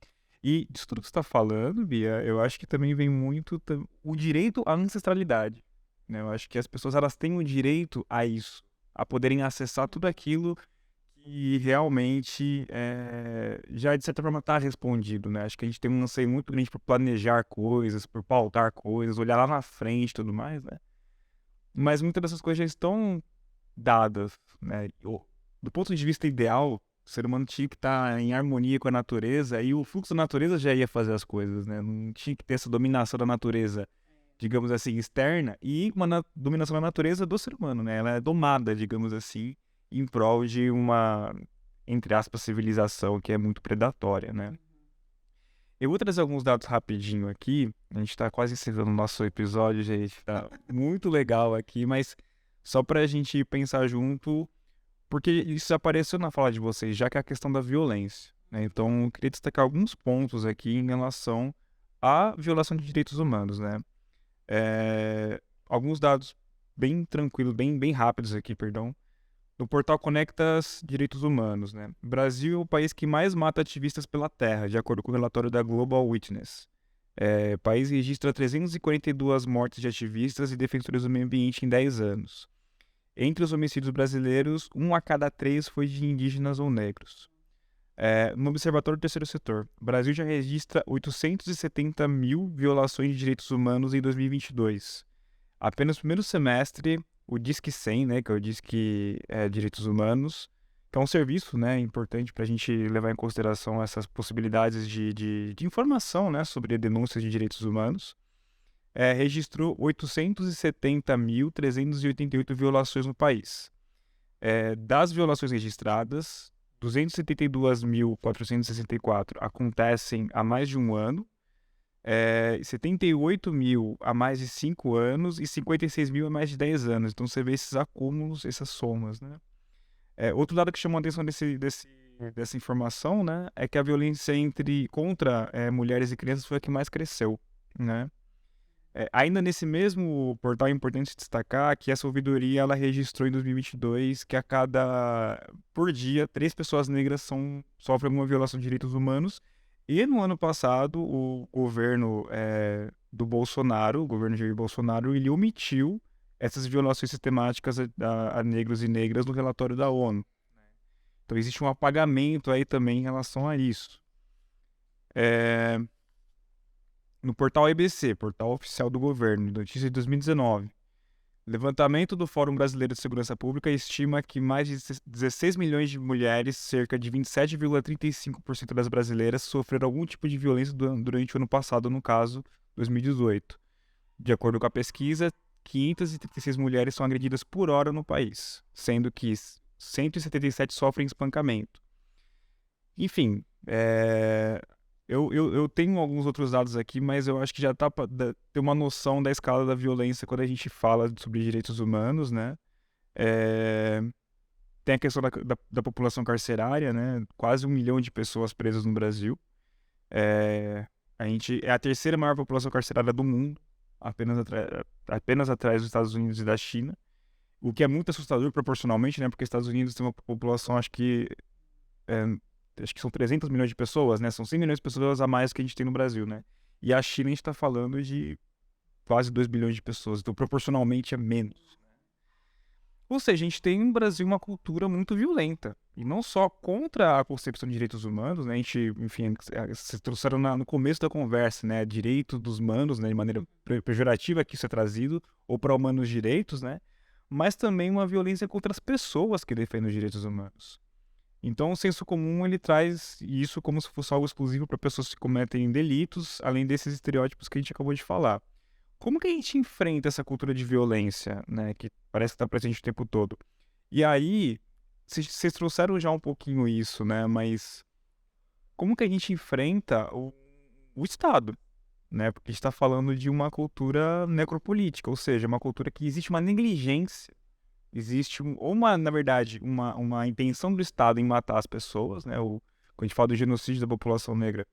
E disso tudo que você está falando, Bia, eu acho que também vem muito o direito à ancestralidade, né? Eu acho que as pessoas elas têm o direito a isso, a poderem acessar tudo aquilo que realmente já de certa forma está respondido, né? Acho que a gente tem um anseio muito grande por planejar coisas, por pautar coisas, olhar lá na frente e tudo mais, né? Mas muitas dessas coisas já estão dadas, né? Do ponto de vista ideal, O ser humano tinha que estar em harmonia com a natureza e o fluxo da natureza já ia fazer as coisas, né? Não tinha que ter essa dominação da natureza, digamos assim, externa e dominação da natureza do ser humano, né? Ela é domada, digamos assim, em prol de uma, entre aspas, civilização que é muito predatória, né? Eu vou trazer alguns dados rapidinho aqui. A gente tá quase encerrando o nosso episódio, gente. Tá muito legal aqui, mas só pra gente pensar junto, porque isso apareceu na fala de vocês, já que é a questão da violência, né? Então, eu queria destacar alguns pontos aqui em relação à violação de direitos humanos, né? Alguns dados bem tranquilos, bem rápidos aqui, perdão. No portal Conectas Direitos Humanos, né? O Brasil é o país que mais mata ativistas pela terra, de acordo com o relatório da Global Witness. O país registra 342 mortes de ativistas e defensores do meio ambiente em 10 anos. Entre os homicídios brasileiros, 1 a cada 3 foi de indígenas ou negros. No Observatório do Terceiro Setor, o Brasil já registra 870 mil violações de direitos humanos em 2022. Apenas no primeiro semestre, o Disque 100, né, que é o Disque Direitos Humanos, que é um serviço, né, importante para a gente levar em consideração essas possibilidades de informação, né, sobre denúncias de direitos humanos, registrou 870.388 violações no país. Das violações registradas, 272.464 acontecem há mais de um ano, 78 mil há mais de 5 anos e 56 mil há mais de 10 anos. Então você vê esses acúmulos, essas somas, né? Outro dado que chamou a atenção dessa informação, né, é que a violência contra mulheres e crianças foi a que mais cresceu, né? Ainda nesse mesmo portal é importante destacar que essa ouvidoria ela registrou em 2022 que por dia, 3 pessoas negras sofrem alguma violação de direitos humanos. E no ano passado, o governo do Bolsonaro, o governo Jair Bolsonaro, ele omitiu essas violações sistemáticas a negros e negras no relatório da ONU. Então existe um apagamento aí também em relação a isso. No portal EBC, portal oficial do governo, notícia de 2019, levantamento do Fórum Brasileiro de Segurança Pública estima que mais de 16 milhões de mulheres, cerca de 27,35% das brasileiras, sofreram algum tipo de violência durante o ano passado, no caso, 2018. De acordo com a pesquisa, 536 mulheres são agredidas por hora no país, sendo que 177 sofrem espancamento. Enfim, eu tenho alguns outros dados aqui, mas eu acho que já dá para ter uma noção da escala da violência quando a gente fala sobre direitos humanos, né? Tem a questão da população carcerária, né? Quase 1 milhão de pessoas presas no Brasil. A gente é a terceira maior população carcerária do mundo, apenas atrás dos Estados Unidos e da China, o que é muito assustador proporcionalmente, né? Porque os Estados Unidos tem uma população, acho que são 300 milhões de pessoas, né? São 100 milhões de pessoas a mais que a gente tem no Brasil, né? E a China a gente está falando de quase 2 bilhões de pessoas, então proporcionalmente é menos. Ou seja, a gente tem no Brasil uma cultura muito violenta, e não só contra a concepção de direitos humanos, né? A gente, enfim, vocês trouxeram no começo da conversa, né? Direito dos humanos, né? De maneira pejorativa que isso é trazido, ou para humanos direitos, né? Mas também uma violência contra as pessoas que defendem os direitos humanos. Então, o senso comum, ele traz isso como se fosse algo exclusivo para pessoas que cometem delitos, além desses estereótipos que a gente acabou de falar. Como que a gente enfrenta essa cultura de violência, né, que parece que está presente o tempo todo? E aí, vocês trouxeram já um pouquinho isso, né, mas como que a gente enfrenta o Estado, né? Porque a gente está falando de uma cultura necropolítica, ou seja, uma cultura que existe uma negligência. Existe, na verdade, uma intenção do Estado em matar as pessoas, né? Quando a gente fala do genocídio da população negra,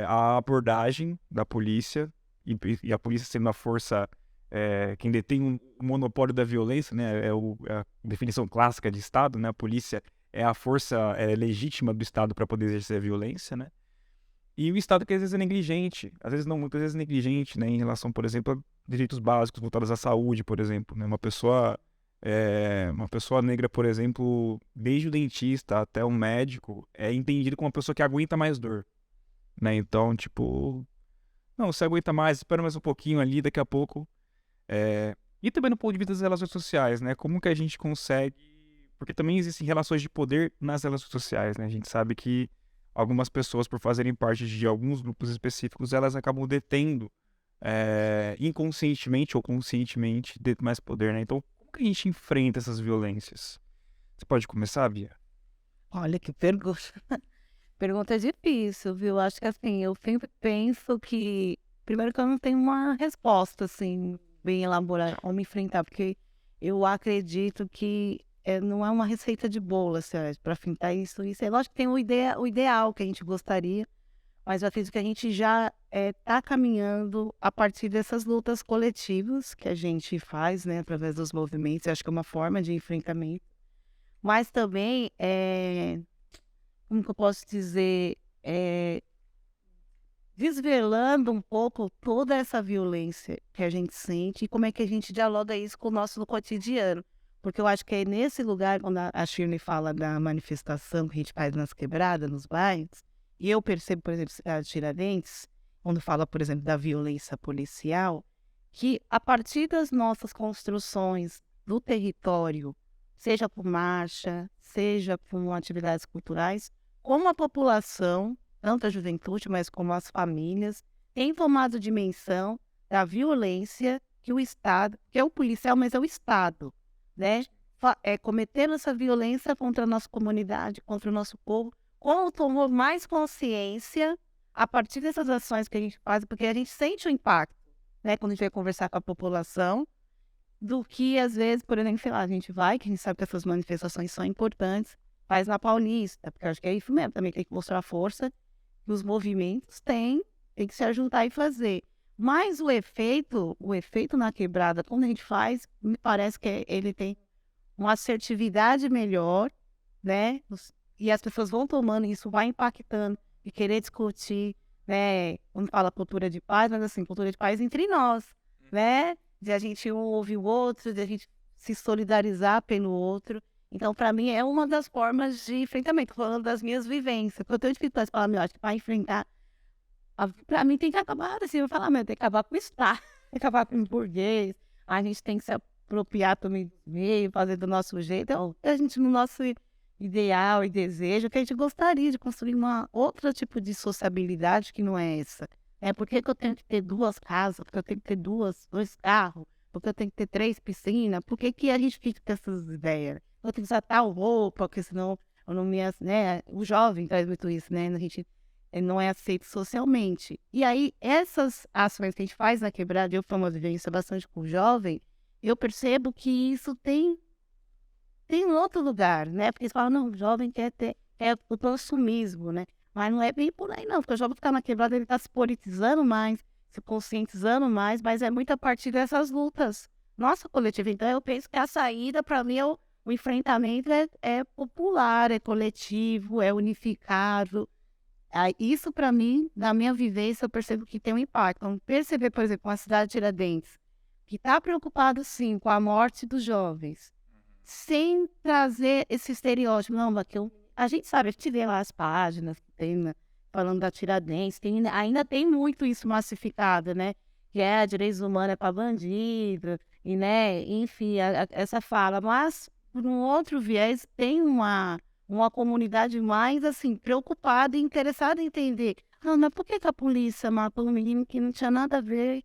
a abordagem da polícia, e a polícia sendo a força, quem detém o monopólio da violência, né? É a definição clássica de Estado, né? A polícia é a força legítima do Estado para poder exercer a violência, né? E o Estado que às vezes é negligente, às vezes não, muitas vezes é negligente, né? Em relação, por exemplo, a direitos básicos voltados à saúde, por exemplo, né? Uma pessoa negra, por exemplo, desde o dentista até o médico, é entendido como uma pessoa que aguenta mais dor, né? Então, tipo, não, você aguenta mais, espera mais um pouquinho ali, daqui a pouco. E também no ponto de vista das relações sociais, né? Como que a gente consegue Porque também existem relações de poder nas relações sociais, né? A gente sabe que algumas pessoas, por fazerem parte de alguns grupos específicos, elas acabam detendo inconscientemente ou conscientemente mais poder, né? Então, como que a gente enfrenta essas violências? Você pode começar, Bia? Olha que pergunta. Pergunta difícil, viu? Acho que assim, eu sempre penso que. Primeiro que eu não tenho uma resposta, assim, bem elaborada como enfrentar, porque eu acredito que não é uma receita de bolo, assim, para enfrentar isso. Isso é lógico que tem o ideal que a gente gostaria, mas eu acredito que a gente já está caminhando a partir dessas lutas coletivas que a gente faz, né, através dos movimentos. Eu acho que é uma forma de enfrentamento. Mas também, como que eu posso dizer, desvelando um pouco toda essa violência que a gente sente e como é que a gente dialoga isso com o nosso cotidiano. Porque eu acho que é nesse lugar, quando a Shirley fala da manifestação que a gente faz nas quebradas, nos bairros, e eu percebo, por exemplo, a Tiradentes, quando fala, por exemplo, da violência policial, que a partir das nossas construções do território, seja por marcha, seja por atividades culturais, como a população, tanto a juventude, mas como as famílias, tem tomado dimensão da violência que o Estado, que é o policial, mas é o Estado, né? Cometendo essa violência contra a nossa comunidade, contra o nosso povo, como tomou mais consciência a partir dessas ações que a gente faz, porque a gente sente o impacto, né? Quando a gente vai conversar com a população, do que às vezes, por exemplo, sei lá, a gente vai, que a gente sabe que essas manifestações são importantes, faz na Paulista, porque eu acho que é isso mesmo, também tem que mostrar a força que os movimentos têm que se ajuntar e fazer. Mas o efeito na quebrada, quando a gente faz, me parece que ele tem uma assertividade melhor, né? E as pessoas vão tomando, isso vai impactando e querer discutir, né? Quando fala cultura de paz, mas assim, cultura de paz entre nós, né? De a gente um ouvir o outro, de a gente se solidarizar pelo outro. Então, para mim, é uma das formas de enfrentamento, falando das minhas vivências. Porque eu tenho dificuldade de falar, meu, acho que para enfrentar, para mim tem que acabar, assim, eu falar, meu, tem que acabar com o Estado, tem que acabar com o burguês, a gente tem que se apropriar também do meio, fazer do nosso jeito. Então, a gente, no nosso ideal e desejo, que a gente gostaria de construir uma outro tipo de sociabilidade que não é essa. Por que eu tenho que ter 2 casas? Porque eu tenho que ter 2 carros? Porque eu tenho que ter 3 piscinas? Por que a gente fica com essas ideias? Eu tenho que usar tal roupa, porque senão eu não me... né? O jovem traz muito isso, né? A gente não é aceito socialmente. E aí, essas ações que a gente faz na quebrada, eu fui uma vivência bastante com o jovem, eu percebo que isso tem outro lugar, né? Porque eles falam, não, o jovem quer ter o consumismo, né? Mas não é bem por aí, não. Porque o jovem que está na quebrada, ele está se politizando mais, se conscientizando mais, mas é muito a partir dessas lutas. Nossa, coletiva. Então, eu penso que a saída, para mim, o enfrentamento é popular, é coletivo, é unificado. Isso, para mim, na minha vivência, eu percebo que tem um impacto. Então, perceber, por exemplo, uma cidade de Tiradentes, que está preocupado, sim, com a morte dos jovens, sem trazer esse estereótipo. Não, a gente sabe, a gente vê lá as páginas que tem, né, falando da Tiradentes, ainda tem muito isso massificado, né? Que a direitos humanos é para bandido, e, né, enfim, essa fala. Mas, por um outro viés, tem uma comunidade mais, assim, preocupada e interessada em entender. Mas por que a polícia matou um menino que não tinha nada a ver,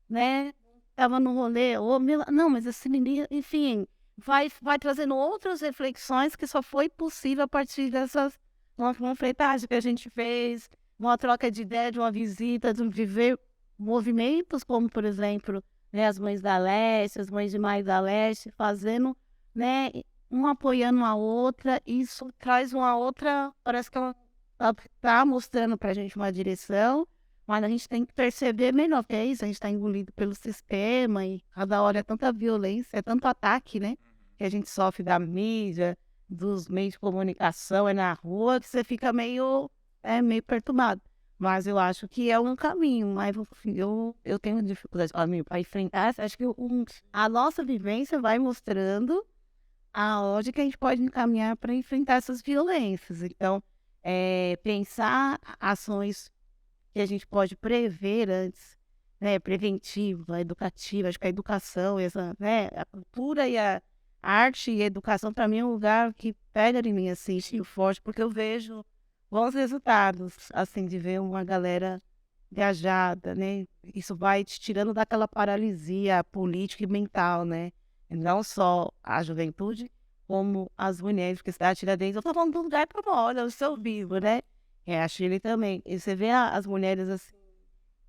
né? Estava no rolê, não, mas esse menino, enfim... Vai trazendo outras reflexões que só foi possível a partir dessas uma fretagem que a gente fez, uma troca de ideia, de uma visita, de viver movimentos como, por exemplo, né, as Mães da Leste, as Mães de Maio da Leste, fazendo, né, uma apoiando a outra. Isso traz uma outra, parece que ela está mostrando para a gente uma direção, mas a gente tem que perceber melhor, que é isso, a gente está engolido pelo sistema e cada hora é tanta violência, é tanto ataque, né? Que a gente sofre da mídia, dos meios de comunicação, é na rua, que você fica meio perturbado. Mas eu acho que é um caminho, mas eu tenho dificuldade para enfrentar. Acho que a nossa vivência vai mostrando aonde que a gente pode encaminhar para enfrentar essas violências. Então, pensar ações que a gente pode prever antes, né, preventiva, educativa. Acho que a educação, né, a cultura e a arte e educação para mim é um lugar que pega em mim, assim, forte, porque eu vejo bons resultados, assim, de ver uma galera engajada, né? Isso vai te tirando daquela paralisia política e mental, né? E não só a juventude, como as mulheres, porque cidade Tiradentes, eu tô falando do lugar que eu moro, eu sou vivo, né? É, a Chile também. E você vê as mulheres assim,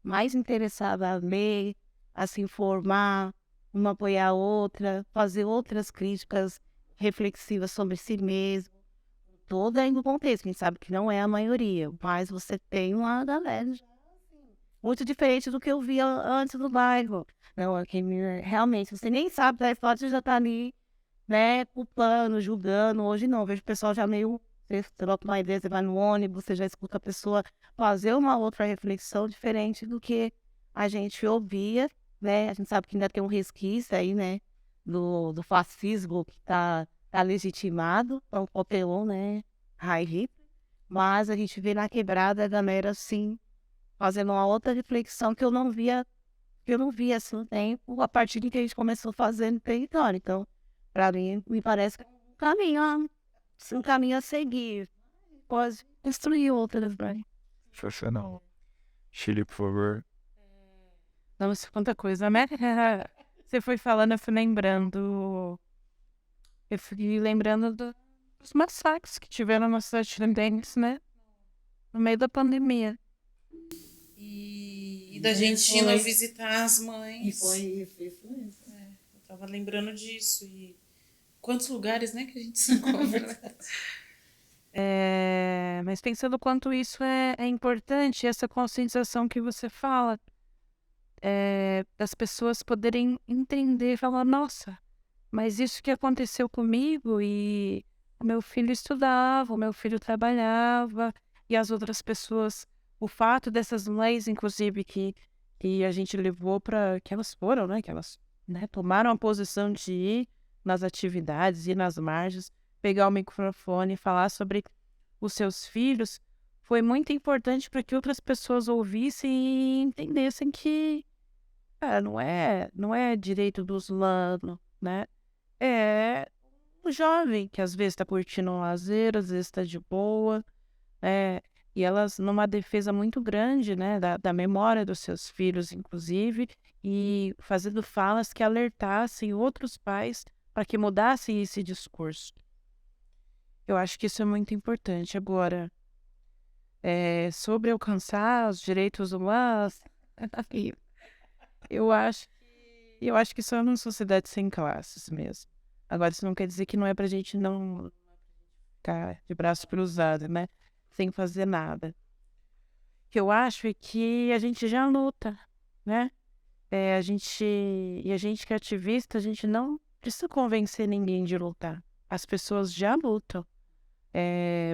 mais interessadas a ler, a se informar, uma apoiar a outra, fazer outras críticas reflexivas sobre si mesmo. Toda aí no contexto, a gente sabe que não é a maioria, mas você tem uma galera já, assim, muito diferente do que eu via antes no bairro. Não, aqui realmente, você nem sabe da história, você já tá ali, né, culpando, julgando. Hoje não, vejo o pessoal já meio, você troca uma ideia, você vai no ônibus, você já escuta a pessoa fazer uma outra reflexão diferente do que a gente ouvia, né? A gente sabe que ainda tem um resquício aí, né, do fascismo que tá legitimado, é um papelão, né, raiz, mas a gente vê na quebrada a galera, assim, fazendo uma outra reflexão que eu não via, assim, no tempo, a partir de que a gente começou a fazer no território. Então, para mim, me parece que é um caminho a seguir. Pode construir outras, né? Sensacional. Chile, por favor. Nossa, quanta coisa, né? Você foi falando, eu fui lembrando. Eu fui lembrando dos massacres que tiveram na cidade de Tiradentes, né? No meio da pandemia. E da gente indo visitar as mães. Foi isso mesmo. Eu tava lembrando disso. E quantos lugares, né, que a gente se encontra. Mas pensando o quanto isso é importante, essa conscientização que você fala, das pessoas poderem entender e falar, nossa, mas isso que aconteceu comigo e o meu filho estudava, o meu filho trabalhava e as outras pessoas, o fato dessas leis, inclusive, que a gente levou para que elas foram, né, que elas, né, tomaram a posição de ir nas atividades, ir nas margens, pegar o microfone e falar sobre os seus filhos, foi muito importante para que outras pessoas ouvissem e entendessem que não é direito dos lanos, né? É um jovem que às vezes está curtindo um lazer, às vezes está de boa, e elas numa defesa muito grande, né, da memória dos seus filhos, inclusive, e fazendo falas que alertassem outros pais para que mudassem esse discurso. Eu acho que isso é muito importante. Agora, sobre alcançar os direitos humanos, eu acho que isso é uma sociedade sem classes mesmo. Agora, isso não quer dizer que não é pra gente não ficar de braço cruzado, né? Sem fazer nada. O que eu acho é que a gente já luta, né? A gente que é ativista, a gente não precisa convencer ninguém de lutar. As pessoas já lutam.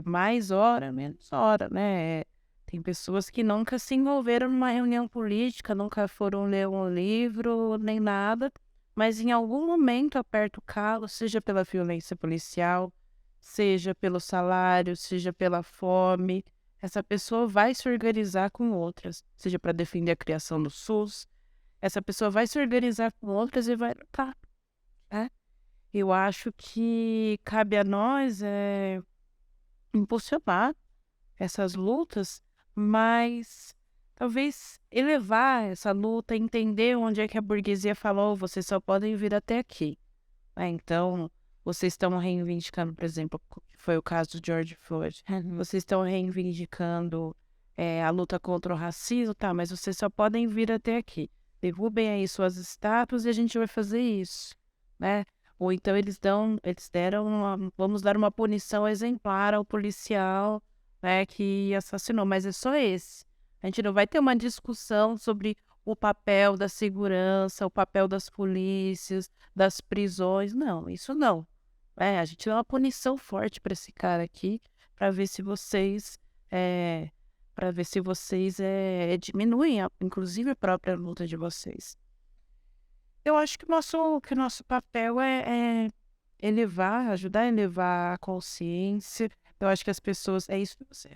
Mais hora, menos hora, né? Tem pessoas que nunca se envolveram numa reunião política, nunca foram ler um livro, nem nada, mas em algum momento aperta o calo, seja pela violência policial, seja pelo salário, seja pela fome. Essa pessoa vai se organizar com outras, seja para defender a criação do SUS, essa pessoa vai se organizar com outras e vai lutar, né? Eu acho que cabe a nós impulsionar essas lutas, mas talvez elevar essa luta, entender onde é que a burguesia falou, vocês só podem vir até aqui. Então, vocês estão reivindicando, por exemplo, que foi o caso do George Floyd, vocês estão reivindicando a luta contra o racismo, tá, mas vocês só podem vir até aqui. Derrubem aí suas estátuas e a gente vai fazer isso, né? Ou então eles deram vamos dar uma punição exemplar ao policial, né, que assassinou, mas é só esse. A gente não vai ter uma discussão sobre o papel da segurança, o papel das polícias, das prisões, não, isso não. A gente dá uma punição forte para esse cara aqui, para ver se vocês diminuem, inclusive a própria luta de vocês. Eu acho que o nosso papel é elevar, ajudar a elevar a consciência. Eu acho que as pessoas,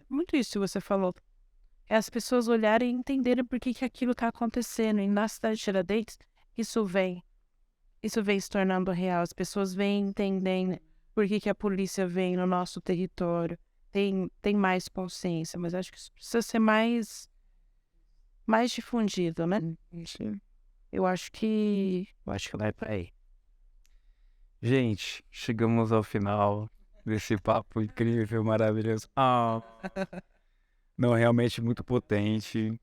muito isso que você falou, é as pessoas olharem e entenderem por que aquilo está acontecendo. E na cidade de Tiradentes, isso isso vem se tornando real, as pessoas vêm entendendo por que a polícia vem no nosso território, tem mais consciência, mas acho que isso precisa ser mais difundido, né? Eu acho que vai para aí. Gente, chegamos ao final desse papo incrível, maravilhoso. Não, realmente muito potente.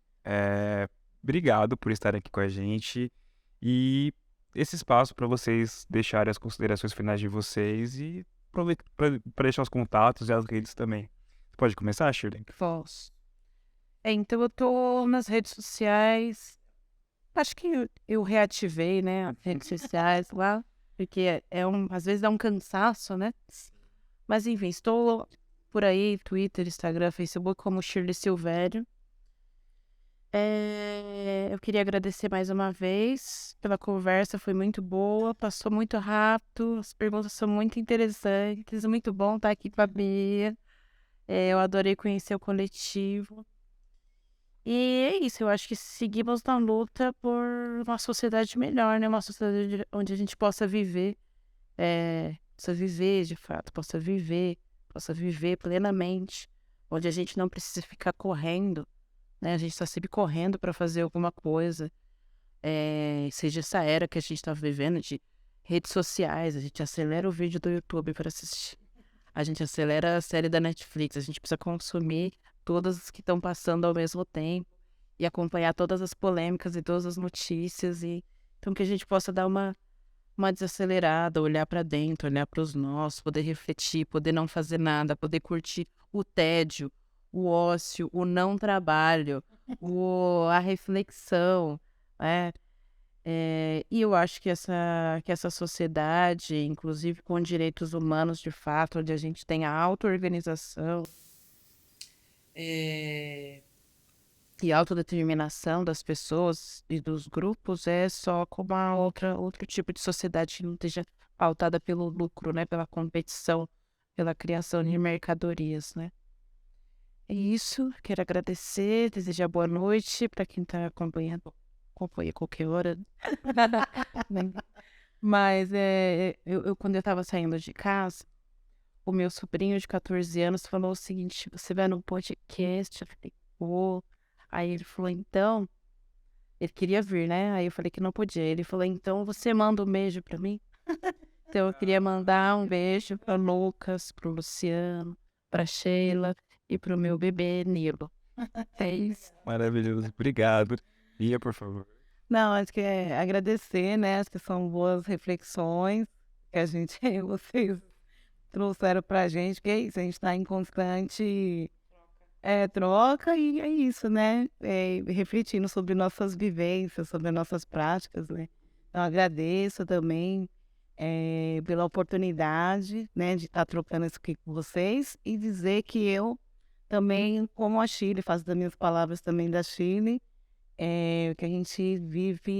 Obrigado por estar aqui com a gente. E esse espaço para vocês deixarem as considerações finais de vocês e para deixar os contatos e as redes também. Pode começar, Shirley? Posso. Então eu tô nas redes sociais. Acho que eu reativei, né, as redes sociais lá, porque às vezes dá um cansaço, né? Mas enfim, estou por aí, Twitter, Instagram, Facebook, como Shirley Silvério. Eu queria agradecer mais uma vez pela conversa, foi muito boa, passou muito rápido, as perguntas são muito interessantes, muito bom estar aqui com a Bia. Eu adorei conhecer o coletivo. E é isso, eu acho que seguimos na luta por uma sociedade melhor, né? Uma sociedade onde a gente possa viver de fato, possa viver plenamente, onde a gente não precisa ficar correndo, né? A gente está sempre correndo para fazer alguma coisa, seja essa era que a gente está vivendo de redes sociais, a gente acelera o vídeo do YouTube para assistir, a gente acelera a série da Netflix, a gente precisa consumir todas as que estão passando ao mesmo tempo e acompanhar todas as polêmicas e todas as notícias, e então que a gente possa dar uma desacelerada, olhar para dentro, olhar para os nós, poder refletir, poder não fazer nada, poder curtir o tédio, o ócio, o não trabalho, a reflexão, né? E eu acho que essa sociedade, inclusive com direitos humanos de fato, onde a gente tem a auto-organização e autodeterminação das pessoas e dos grupos, é só como outro tipo de sociedade que não esteja pautada pelo lucro, né? Pela competição, pela criação de mercadorias, né? É isso, quero agradecer, desejar boa noite para quem está acompanhando, acompanha qualquer hora. Mas quando eu estava saindo de casa, o meu sobrinho de 14 anos falou o seguinte: você vai no podcast? Eu falei, pô. Aí ele falou, então, ele queria vir, né? Aí eu falei que não podia. Ele falou, então você manda um beijo pra mim? Então eu queria mandar um beijo para Lucas, pro Luciano, pra Sheila e pro meu bebê Nilo. É isso. Maravilhoso, obrigado. Bia, por favor. Não, acho que é agradecer, né? Acho que são boas reflexões que vocês trouxeram pra gente, que é isso, a gente está em constante troca e é isso, né? Refletindo sobre nossas vivências, sobre nossas práticas, né? Então, agradeço também pela oportunidade, né, de estar trocando isso aqui com vocês e dizer que eu também, como a Shirley, faço das minhas palavras também da Shirley, que a gente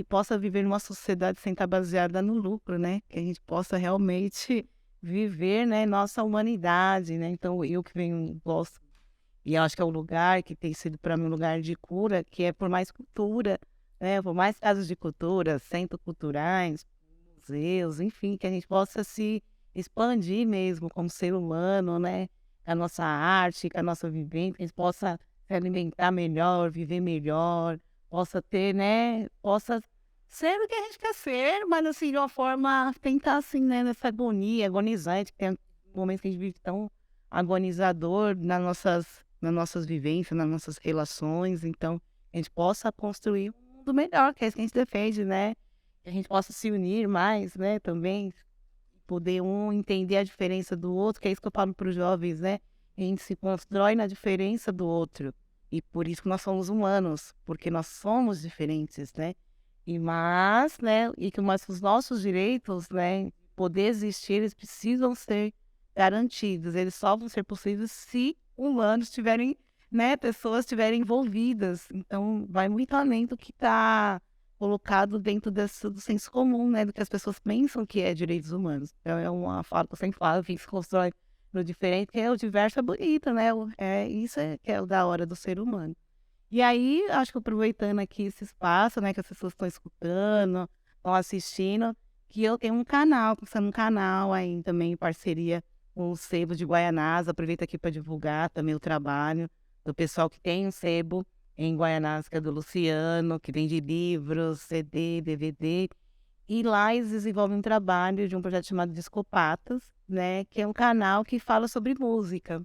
possa viver numa sociedade sem estar baseada no lucro, né? Que a gente possa realmente viver, né, nossa humanidade, né? Então, eu que gosto, e eu acho que é um lugar que tem sido para mim um lugar de cura, que é por mais cultura, né? Por mais casas de cultura, centros culturais, museus, enfim, que a gente possa se expandir mesmo como ser humano, né? A nossa arte, com a nossa vivência, que a gente possa se alimentar melhor, viver melhor, possa ter, né? Possa ser o que a gente quer ser, mas assim, de uma forma, tentar assim, né? Nessa agonia, agonizante, que tem momentos que a gente vive tão agonizador nas nossas vivências, nas nossas relações, então a gente possa construir um mundo melhor, que é isso que a gente defende, né? Que a gente possa se unir mais, né? Também poder entender a diferença do outro, que é isso que eu falo para os jovens, né? A gente se constrói na diferença do outro, e por isso que nós somos humanos, porque nós somos diferentes, né? Mas os nossos direitos, né? Poder existir, eles precisam ser garantidos, eles só vão ser possíveis se humanos tiverem, né, pessoas estiverem envolvidas. Então, vai muito além do que está colocado dentro do senso comum, né, do que as pessoas pensam que é direitos humanos. Então, é uma fala que eu sempre falo, que se constrói no diferente, que é o diverso é bonito, né, isso que é o da hora do ser humano. E aí, acho que aproveitando aqui esse espaço, né, que as pessoas estão escutando, estão assistindo, que eu tenho um canal, começando um canal aí também em parceria com o Sebo de Guaianazes. Aproveito aqui para divulgar também o trabalho do pessoal que tem um sebo em Guaianazes, que é do Luciano, que vende livros, CD, DVD. E lá eles desenvolvem um trabalho de um projeto chamado Discopatas, né? Que é um canal que fala sobre música,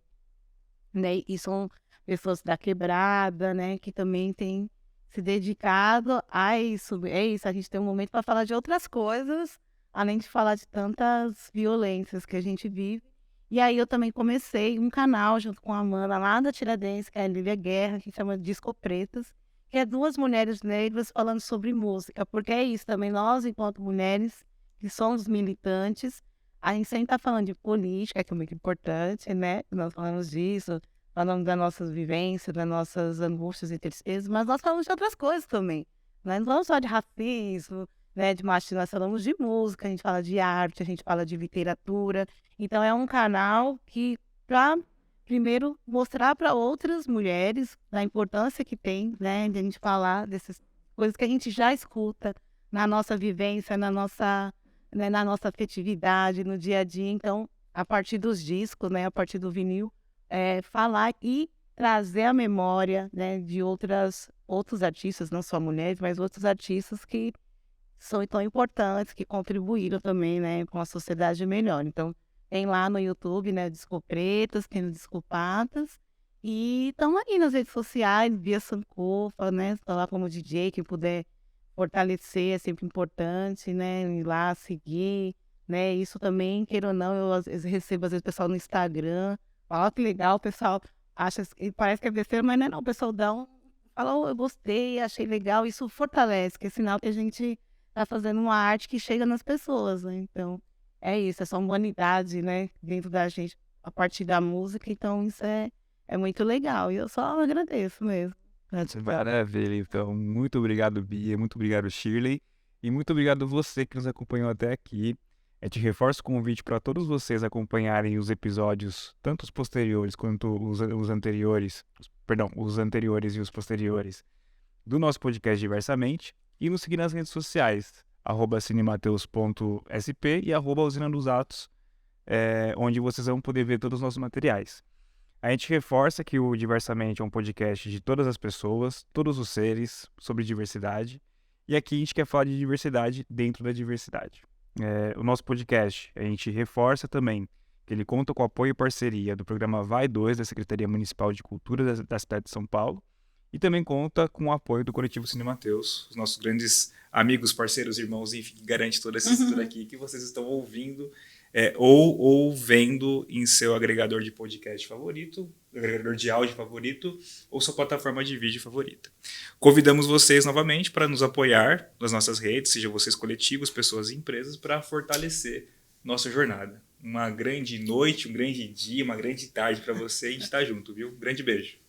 né? E são pessoas da quebrada, né? Que também têm se dedicado a isso. É isso, a gente tem um momento para falar de outras coisas, além de falar de tantas violências que a gente vive. E aí eu também comecei um canal junto com a Amanda lá da Tiradentes, que é a Lívia Guerra, que chama Disco Pretas, que é duas mulheres negras falando sobre música, porque é isso também, nós, enquanto mulheres que somos militantes, a gente sempre está falando de política, que é muito importante, né? Nós falamos disso, falamos das nossas vivências, das nossas angústias e tristezas, mas nós falamos de outras coisas também, né? Não falamos só de racismo, né, de machismo, nós falamos de música, a gente fala de arte, a gente fala de literatura. Então é um canal que, para primeiro, mostrar para outras mulheres a importância que tem, né, de a gente falar dessas coisas que a gente já escuta na nossa vivência, na nossa, né, na nossa afetividade, no dia a dia. Então, a partir dos discos, né, a partir do vinil, falar e trazer a memória, né, de outros artistas, não só mulheres, mas outros artistas que são tão importantes, que contribuíram também, né, com a sociedade melhor. Então, tem lá no YouTube, né, Disco Pretas, tem no Disco Patas, e estão aí nas redes sociais, via Sankofa, né, estão lá como DJ, quem puder fortalecer é sempre importante, né, ir lá seguir, né, isso também, queira ou não, eu às vezes recebo o pessoal no Instagram, fala, "Ó, que legal", o pessoal acha, e parece que é besteira, mas não é não, o pessoal fala, "Oh, eu gostei, achei legal", isso fortalece, que é sinal que a gente tá fazendo uma arte que chega nas pessoas, né, então é isso, essa humanidade, né, dentro da gente, a partir da música, então isso é muito legal, e eu só agradeço mesmo. Maravilha, então. Muito obrigado, Bia. Muito obrigado, Shirley. E muito obrigado você que nos acompanhou até aqui. Eu te reforço o convite para todos vocês acompanharem os episódios, tanto os posteriores quanto os anteriores, perdão, os anteriores e os posteriores, do nosso podcast Diversamente. E nos seguir nas redes sociais, @cinemateus.sp e @usina dos atos, onde vocês vão poder ver todos os nossos materiais. A gente reforça que o Diversamente é um podcast de todas as pessoas, todos os seres, sobre diversidade. E aqui a gente quer falar de diversidade dentro da diversidade. O nosso podcast, a gente reforça também que ele conta com o apoio e parceria do programa Vai 2 da Secretaria Municipal de Cultura da cidade de São Paulo. E também conta com o apoio do Coletivo Cinemateus, os nossos grandes amigos, parceiros, irmãos, enfim, que garante toda essa estrutura aqui que vocês estão ouvindo ou vendo em seu agregador de podcast favorito, agregador de áudio favorito ou sua plataforma de vídeo favorita. Convidamos vocês novamente para nos apoiar nas nossas redes, seja vocês coletivos, pessoas e empresas, para fortalecer nossa jornada. Uma grande noite, um grande dia, uma grande tarde para você. A gente está junto, viu? Grande beijo.